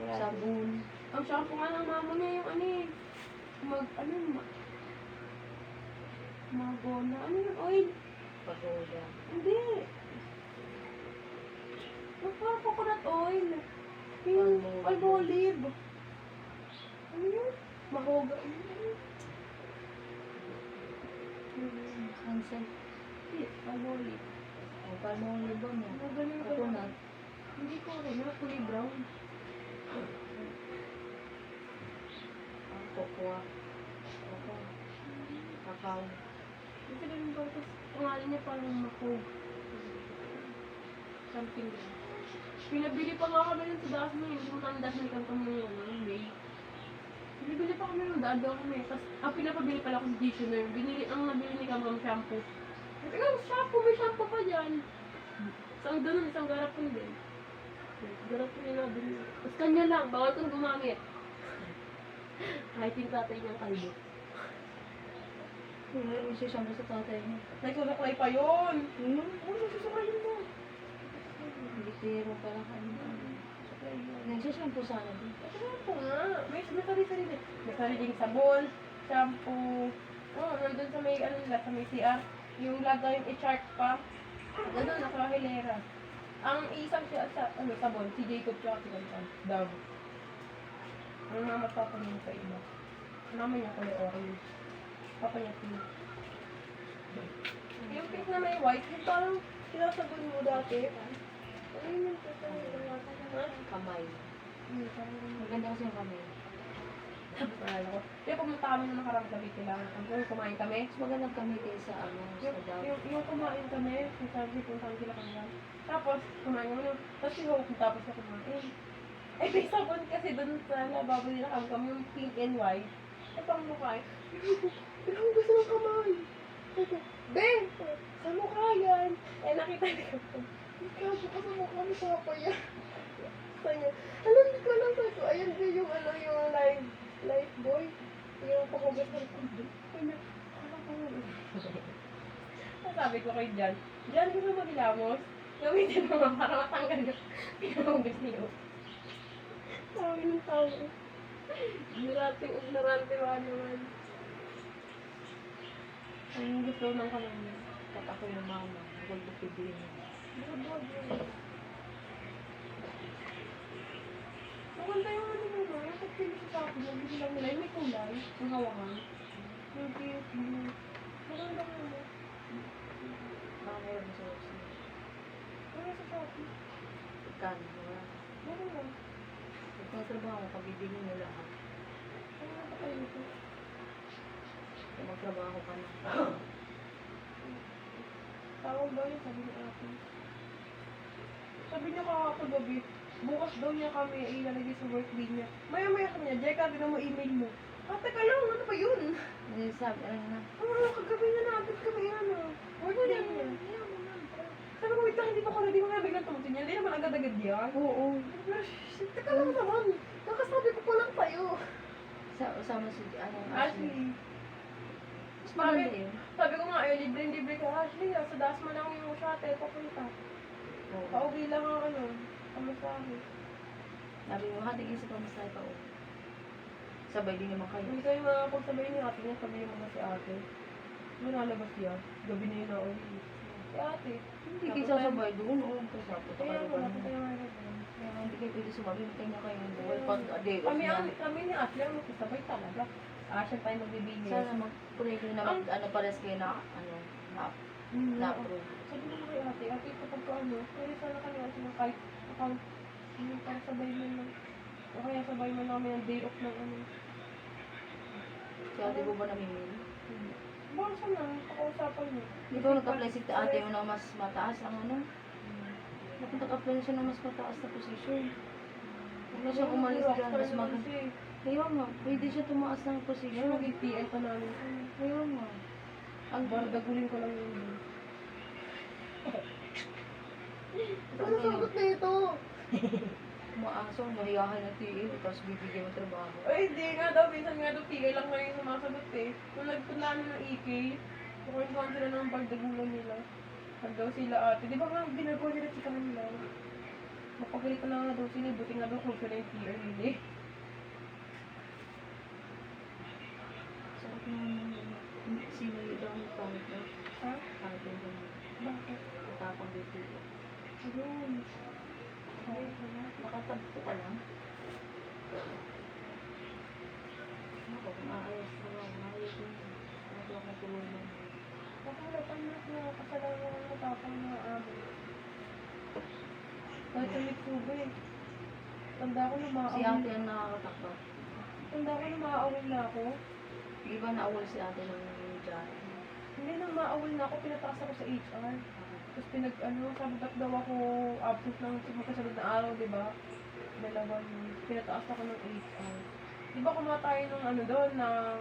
Wala sabon. Ang shampoo nga ng mama niya yung ano eh. Magona. Ano yung oil? Pagoda. Hindi. Parang coconut oil. Yung olive. Ano yun? Mahoga. Sunset. Hindi, olive. O, palmolive ba niya? Ano ganun ko lang. Coconut. Hindi ko rin. Kulay brown. Ang cocoa. Kakao. Kasi ganun ko. Tapos, pangalan niya parang mahog. Something lang. Pinabili pa nga kami ng sa daas mo yun. Pumunta ang daas mo yung kantong mo yun. May. Binibili pa kami ng daan daw kami. Tapos, pinapabili pala akong conditioner. Ang nabili ni Kamam shampoo. Sabi ko, shampoo, may shampoo pa dyan. Isang ganun, isang garapon din. Garapon yung nabili. Tapos kanya lang, bawal kang gumamit. Kahit yung tatay niyang kalbo. Meron siya shampoo sa tatay niya. Nagkulaklay pa yun. Ano, susukayin mo. Hindi pero pala nagsashampoo sana din. Shampoo nga. May sarili-sarili. May sariling sabon, shampoo. Nandun sa may, ano nila, sa may CR. Yung lagay yung i-chart pa. Ganun, naka-hilera. Ang isang siya sa, sabon, si Jacob tsaka si Gantan. Dove. Ang mama at papa niya sa iba. Mama niya kulay orange. Papa niya pink. Yung pink na may white, yung parang sinasabon mo dati. Ano yun yung Kamay. parang Maganda kasi yung kamay. Wala ko. Kaya pumunta kami nung nakarang gabi lang. Kung kumain kami. Mas magandang kamay kaysa sa daw. Yung kumain kami, kung sabi kung saan sila kanila. Tapos, kumain kami. Tapos si Hope, tapos na kumain. Eh, may sabon kasi dun sa lababo nila kami yung pink and white. Eh, pang mukha eh. Pero ang gusto ng kamay. Sabi ko, Ben! Sa mukha yan. Eh, nakita niya ko. Ikaw, buka sa mukha ni Papa yan. Sabi niya, alam, hindi ko alam. Sabi ko, ayan din yung life boy. sabi ko kay Jan, Jan, gusto mo maghilamos? Gamitin mo nga para matanggal yung pinamagos niyo. Sabi ng tao. Ignorante ba naman. Ang gusto ng kanan niya. Ako yung mama. Huwag mo pibihin mo. Buwag yun. Maganda yung ano mo, yung pagpili sa akin, yung bili lang nila, yung may kulay, yung hawakan. Yung cute, blue. Maganda mo mo. Baka mayroon mo sa website. Ano sa akin? Pagkano, wala. Ano lang? Pag magtrabaho, pabibigyan mo lahat. Ano ba kayo ito? Kung magtrabaho ka na. Tawag daw niya, sabi ni ate. Sabi niya kakagabi, bukas daw niya kami ilalagay sa workday niya. Maya-maya kami niya, Jeka, tinan mo email mo. Teka lang, ano ba yun? Sabi, ano na? Kagabi na natin kami, ano, workday niya. Sabi ko, wait lang, hindi pa ko ready, mga biglang tumutin niya. Hindi naman agad-agad yan. Oo. Teka lang naman, kakasabi ko pa lang sa'yo. Usama si, ano, Ashley. Mas maganda yun. Sabi ko nga, libre ka, Ashley, sa Dasma lang yung shuttle, papunta. Oo. Pauwi lang ang ano, pamasahe. Sabi mo, hatigin sa pamasahe pa. Sabay din naman kayo. Hindi kayo makakapagsabay ni ate niya, sabi niya mga si ate. Manalabas yan, gabi na yun na uwi. Si ate. Hindi kayo sasabay doon. Oo, kasapot. Kaya Kaya wala pa tayo nga rin. hindi kayo pwede sumabay. Hintay niya kayo ng buhay. Pag day off na. Kami ni Ashley ang magkasabay talaga. Siya tayo magbibigay. Sana mag-pray kayo na ano pares kayo na, ano, na-approve. Sabi mo kay ate, kapag ko ano, pwede sana kami kasi ng kahit account, para sabay mo lang. O kaya sabay mo namin ang day off ng ano. Kaya di mo ba namimili? Baka sana, pakausapan mo. Di ba nag-apply si ate mo na mas mataas ang ano? Bakit nag-apply siya ng mas mataas na position? Huwag na siyang umalis dyan, mas maganda. Kaya nga, pwede siya tumaas ng Pero position. mag-PL pa namin. Kaya nga. Ang bardagulin ko lang yun. Ano sagot na ito? Maaso, mahiyahan na tiil, tapos bibigyan mo trabaho. Ay, hindi nga daw. Minsan nga daw, PL lang ngayon sumasagot eh. Kung nagpunta namin ng EK, kukuha sila ng bardagulan nila. Pag daw sila ate. Di ba nga, ginagawa nila si kanila? Mapagalit na nga daw sila. Buti nga daw kung sila yung PL nila. Sarap naman yung sinayo daw ang pangit na. Ha? Pangit yung ganyan. Bakit? Katapang dito. Ayun. Ay, wala. Nakatagpo ka lang. Ako, kung maayos na lang, maayos yun. Ano ko akong tulungan. Nakalapan na siya. Kasalanan ng matapang na amin. Kahit sa Mitsuba eh. Tanda ko na Si maaawin. ate ang nakakatakot. Tanda ko na maaawin na ako. Di ba naawal si ate ng dyan? Hindi nang maawal na ako, pinataas ako sa HR. Tapos sabi ba't daw ako absent ng magkasunod na araw, di ba? Dalawa yun. Pinataas ako ng HR. Di ba kumuha tayo ng ano doon, ng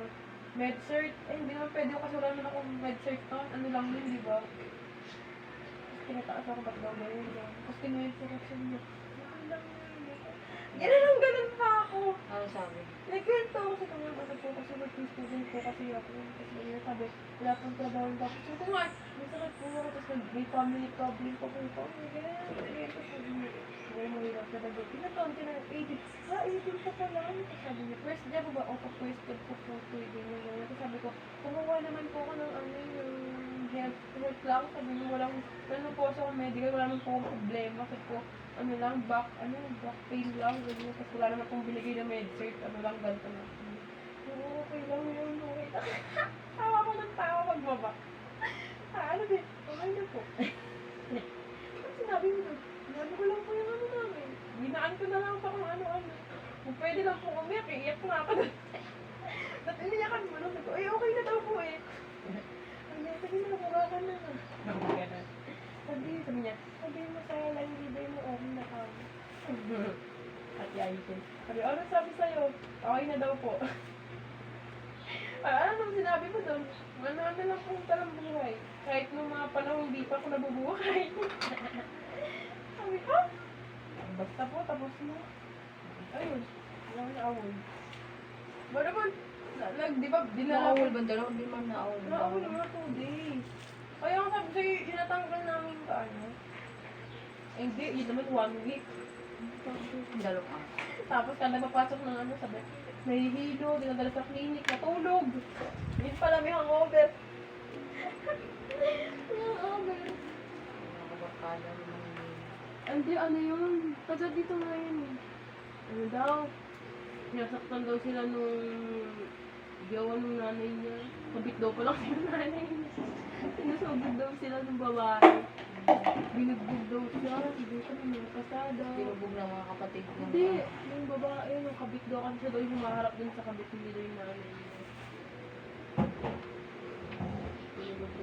med-cert? Eh, hindi naman pwede kasi wala naman akong med-cert doon. Ano lang yun, di ba? Tapos pinataas ako ba't daw gawin doon. Tapos kinuwin ko kasi niya. Okay lang yun. Ganun pa ako. Ano sabi? Nagkwento ako sa kanya po kasi mag-student po kasi ako. Tapos yun sabi, wala pang trabaho yung doctor. So kung nga, may sakit po ako, tapos may family problem pa po ako. Ganyan. Tapos sabi niya, very mahirap na daw. Pinataon ka na 18. 18 pa pala. Tapos sabi niya, first job ba? O, first job po po. Ganyan. Tapos sabi ko, kumuha naman po ako ng ano yung health lang. Sabi niya, walang, ano po sa medical, wala naman po akong problema. Sabi ko, ano lang, back pain lang, ganyan. Tapos wala naman pong binigay na med-cert, ano lang, ganito na. Okay lang yun, okay lang. Tawa ko ng tawa pagbaba. Ano din, okay na po. Ang sinabi mo doon, ano ko lang po yung ano namin. Binaan ko na lang pa kung ano-ano. Kung pwede lang po umiyak, iiyak na ako doon. Tapos iniyakan mo, sabi ko, okay na daw po eh. Sabi na, bukakan na. Sabi niya, sabi mo sa library mo, okay na ka. At yaitin. Sabi, ano sabi sa'yo? Okay na daw po. Ano nang sinabi mo doon? Ano lang po talang buhay. Kahit nung mga panahon hindi pa ako nabubuhay. Sabi ko, basta po, tapos na. Ayun, wala na awol. Ba naman, di ba, dinala Naawal ba dalaw? Hindi man naawal. Naawol mga 2 days. Kaya nga sabi sa'yo, inatanggal namin ka ano. Eh, hindi, yun naman 1 week. Dalo ka. Tapos kada mapasok ng ano, sabi, nahihilo, dinadala sa clinic, natulog. Yun pala may hangover. Hangover. Nakabakala naman yun. Hindi, ano yun? Taga dito nga yun eh. Ano daw? Sinasaktan daw sila nung gawa ng nanay niya. Kabit daw pala kasi ng nanay niya. Sinasabog daw sila ng babae. Binugbog daw siya. Hindi ka na mga kasada. Tinubog ng mga kapatid mo. Hindi, yung babae, yung kabit daw kasi siya daw yung humaharap dun sa kabit, hindi daw yung nanay niya.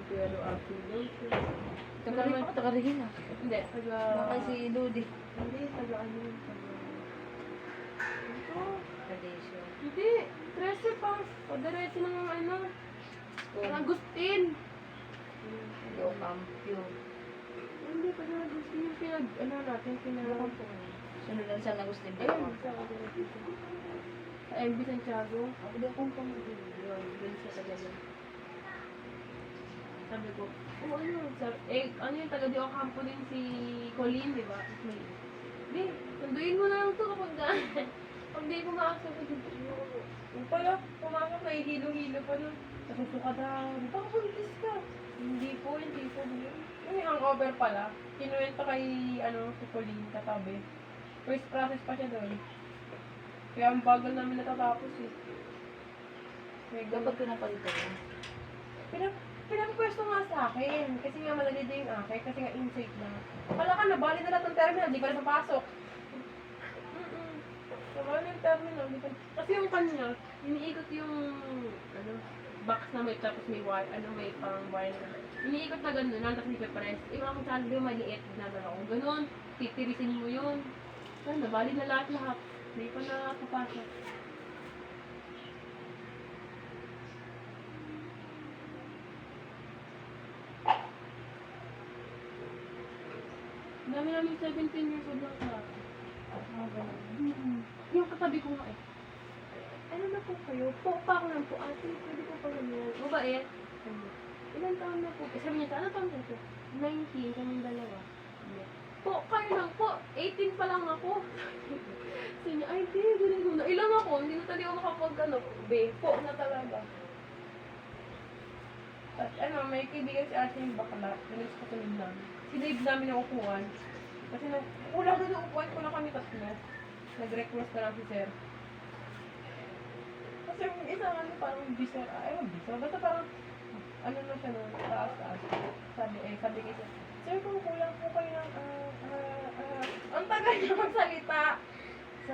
Pero acting daw siya. Tagarihin ah. Hindi, taga... Baka si Ludi. Hindi, taga ano yun, taga... Ito. Tradisyon. Hindi, 13 pa. Padiretso ng ano, San Agustin. Yo, Campio. Hindi, taga Agustin yung pinag... Ano natin, pinag... Sunod lang San Agustin. Ayun, sa Padiretso. Sa MB Santiago. Ako din akong pamilya. Yun, dun siya talaga. Sabi ko, oh ano, ano yung taga di Ocampo din si Colleen, di ba? Di, sunduin mo na lang to kapag pag di pumasok, yung pala, pumasok na hilo-hilo pa nun. Nasusuka daw, di ba kapag ka? Hindi po. Yung hangover pala, kinuwento kay, si Colleen katabi. First process pa siya doon. Kaya ang bagal namin natatapos eh. May Dapat pinapalitan mo. Pinapwesto nga sa akin. Kasi nga malagay din yung akin. Kasi nga insect na. Kala ka na, bali na lahat ng terminal. Di ka na papasok. Nabali yung terminal. Di ka... Kasi yung kanya, iniikot yung box na may tapos may wire. May pang wire na. Iniikot na gano'n. Tapos may press. Yung ako saan yung maliit. Ginagano ko. Gano'n. Titirisin mo yun. Nabali na lahat. Hindi pa na papasok. Dami namin 17 years old lang sa Yung katabi ko nga eh. Ano na po kayo? Po pa ako lang po. Ate, pwede po pa ganyan. Mabait. Ilan taon na po? Sabi niya, ano taon po? 19, kaming dalawa. Po, kayo lang po. 18 pa lang ako. Sabi niya, ay di, na. Ilang ako, hindi na talaga ako makapag po na talaga. At may kaibigan si ate yung bakla. Nalis ko tulad namin. Si Dave namin ang upuan. Kasi kulang doon yung upuan ko na kami tatlo. Nag-request na lang si sir. Kasi yung isang parang bisor. Bisor. Basta parang, na siya nun, taas-taas. Sabi kay sir, sir, kung kulang po kayo ng, ang tagal niya magsalita.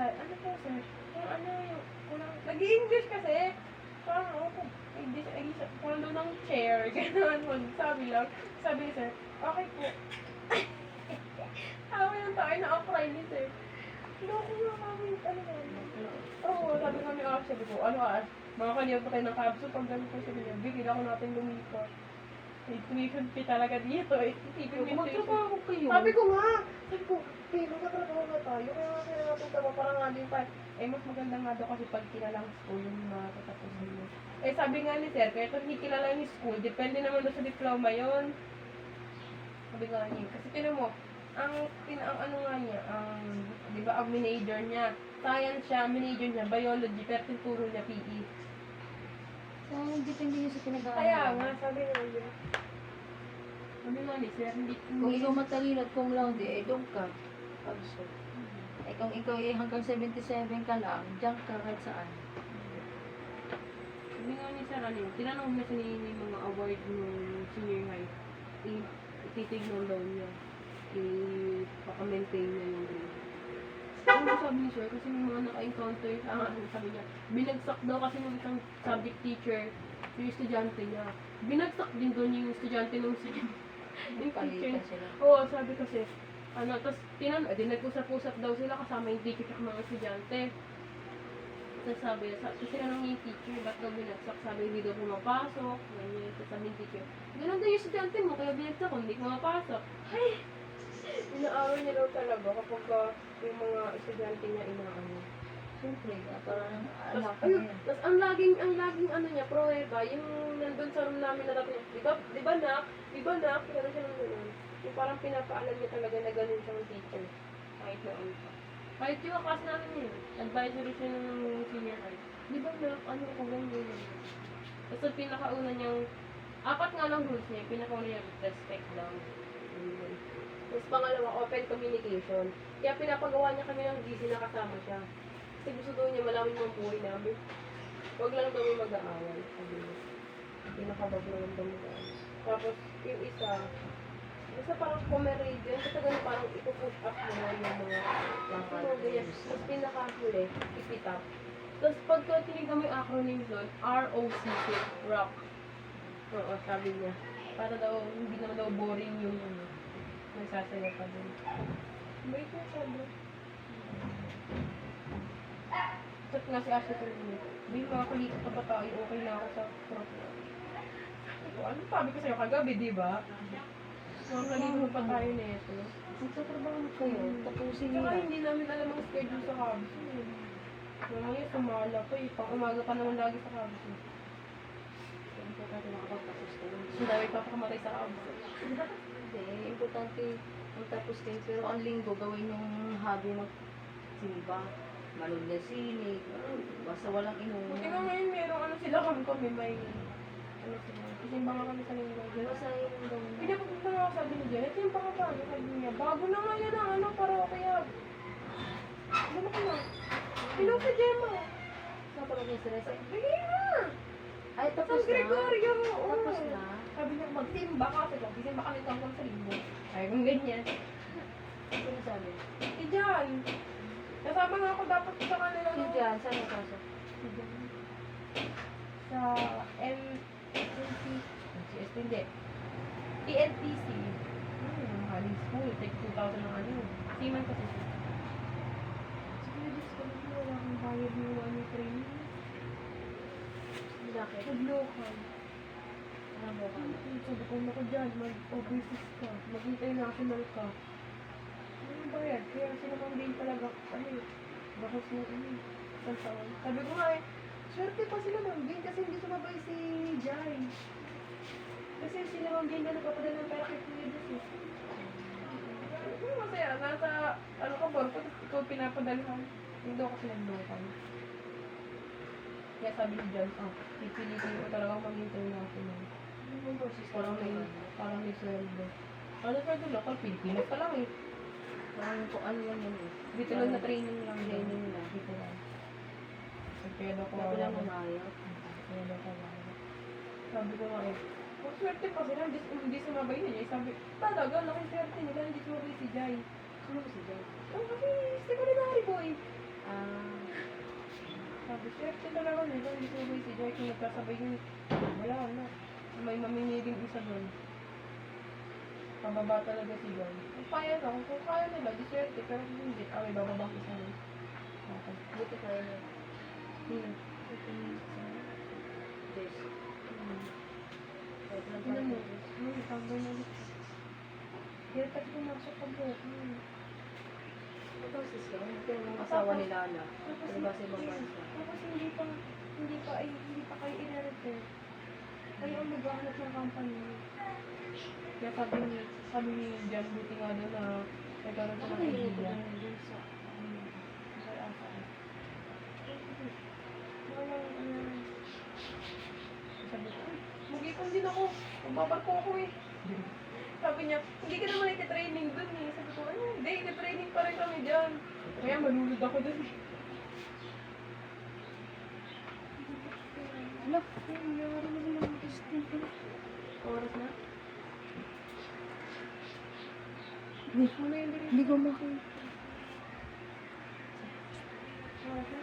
Ano po sir? Yung kulang, nag-i-English kasi. Parang, kulang doon ng chair. Gano'n. Sabi ni sir, okay po. Hawi ng tayo na apply ni sir. Loko na kami, Oo, sabi kami, sabi ko, mga kaliyan pa tayo ng capsule, pag gano'n po sabi niya, bigil ako natin lumipat. May tuition fee talaga dito eh. Magtrabaho kayo. Sabi ko, magkatrabaho na tayo, kaya nga kaya natin tama, parang nga din pa. Mas maganda nga daw kasi pag kinalang school, yung mga tatapusin mo. Sabi nga ni sir, kaya ito hindi kilala yung school, depende naman doon sa diploma yon. Sabi nga niya, kasi tinan mo, ang nga niya, di ba, ang major niya, science siya, major niya, biology, pero tinuturo niya PE. So, depende yun sa pinag-aaral. Kaya nga, sabi nga niya. Sabi nga ni sir, hindi... Kung ikaw matalino at kung laude, doon ka. Pagso. Kung ikaw hanggang 77 ka lang, diyan ka kahit saan. Sabi nga ni sir, tinanong niya sa mga award ng senior high. Ititignan daw niya. Ipaka-maintain niya yung grade. Ano sabi ni sir? Kasi may mga naka-encounter sabi niya, binagsak daw kasi ng isang subject teacher yung estudyante niya. Binagsak din doon yung estudyante ng teacher. Palitan sila. Oo, sabi kasi, tapos nag-usap-usap daw sila kasama yung teacher at mga estudyante. Tapos sabi sila nang yung teacher, ba't daw binagsak? Sabi, hindi daw pumapasok. Ganyan, tapos sabi yung teacher, ganun daw yung estudyante mo, kaya binagsak ko, hindi pumapasok. Ay! Inaaway niya daw talaga kapag yung mga estudyante niya inaano. Siyempre, parang anak ko Ayun, yan. tapos ang laging ano niya, pruweba, yung nandun sa room namin na dati, di ba nak? Di ba nak? Pero siya nang gano'n. Yung parang pinapaalam niya talaga na gano'n siyang teacher. Kahit noon pa. Kahit yung class namin yun, advisory siya ng senior high. Di ba nak? Ano ko ganyan? Tapos ang pinakauna niyang, apat nga lang rules niya, yung pinakauna niya, respect lang. Yun. Tapos pangalawa, open communication. Kaya pinapagawa niya kami ng GC na kasama siya. Kasi gusto daw niya malaman yung buhay namin. Huwag lang daw yung mag-aaway. Sabi niya. Pinakabag lang daw mag-aaway. Tapos yung isa parang Pomeranian. Kasi ganun parang ipupush up mo na yung mga ganyan. Tapos pinakahuli, ipitap. Tapos pagka tinignan mo yung acronym doon, ROCK, rock. Oo, sabi niya. Para daw, hindi naman daw boring yung nagsasaya pa doon. May ito sabi. Chat nga si Ashley ko rin. May mga kalito pa ba tayo? Okay na ako sa prof. Ano sabi ko sa'yo kagabi, di ba? Mga kalito pa tayo na ito. Magtatrabaho kayo, tapusin Tsaka nila. hindi namin alam ang schedule sa cabs. Wala nga yung sumala pa eh. Pang umaga pa naman lagi sa cabs. Importante makapagtapos kayo. Ang dami pa pakamatay sa cabs. Hindi, importante magtapos kayo. Pero ang linggo, gawin yung hobby magsimba. Manood na sinig. Basta walang inuman. Buti nga ngayon meron ano sila kami may ano sila. Kasi baka kami sa linggo. Basahin yung gawin. Pinapunta nga ako sabi ni Jen, ito yung pakabago. Sabi niya, bago na nga yan ang ano para kaya. Ano ko na? Pilaw sa Gemma. Saan pa lang yung stress? Bigay na! Ay, tapos San Gregorio! na. Oo. Tapos na. Sabi niya, magsimba ka. Sabi ko, magsimba kami tungkol sa linggo. Ay, kung ganyan. Ano sinasabi? Si Jan. Kasama nga ako dapat sa kanila. Si Jan, saan yung kaso? Si Jan. Sa MNC. MCS, hindi. ENTC. High school. Take 2,000 ng ano. Siman kasi siya. Sige, Diyos ko, wala akong bayad ng ano training. Bakit? Nag-local. Ano mo ka? Sabi ko na ko dyan, mag-overseas ka, mag-international ka. Ano ba yan? Kaya sinakang din talaga, ano eh, bakos na ano eh, isang taon. Sabi ko nga eh, swerte pa sila Ma'am Jane kasi hindi sumabay si Jai. Kasi sila Ma'am Jane na nagpapadala ng pera kay Kuya Diyos eh. Masaya, nasa, ano ka ba, ikaw pinapadalhan. Hindi ako sila local. Kaya sabi ni John, pipilitin ko talagang mag-international. Parang may sweldo. Ano sweldo local? Pilipinas pa lang eh. Parang kung ano lang yun eh. Dito lang na training lang. Training lang. Dito lang. Nagpeda ko Kaya lang umayot. Nagpeda ko sabi ko nga eh, kung swerte pa sila, hindi sumabay na niya. Sabi, talaga, laking swerte nila, hindi sumabay si Jai. Sino ba si Jan? Kasi, secondary boy. Ah, Sabi, swerte talaga nila, hindi sumabay si Jai. Kung nagkasabay yun, wala na. May mamimiling isa doon. Pababa talaga si John. Kung kaya na, kung kaya nila, di swerte. Pero kung hindi, may bababang isa nun. Okay. buti kaya na. Yes. Kahit lang Ano mo? parang Tambay na ulit. Kaya tayo pumasok ka po. Tapos siya, ito yung asawa ni Lala. Ano ba si Mama siya? Tapos hindi pa kayo i-refer. Kayo ang maghahanap ng company. Kaya sabi ni Jan, buti nga doon na nagkaroon siya ng idea. Kaya asa. Sabi ko, mag-ipon din ako. Magbabarko ako eh. Sabi niya, hindi ka naman iti-training dun eh. Sabi ko, ano, hindi, iti-training pa rin kami dyan. Kaya malulod ako dun. Hala, nangyari na sila ng testing ko. Oras na? Muna yun din. Hindi ko makita. Oras na?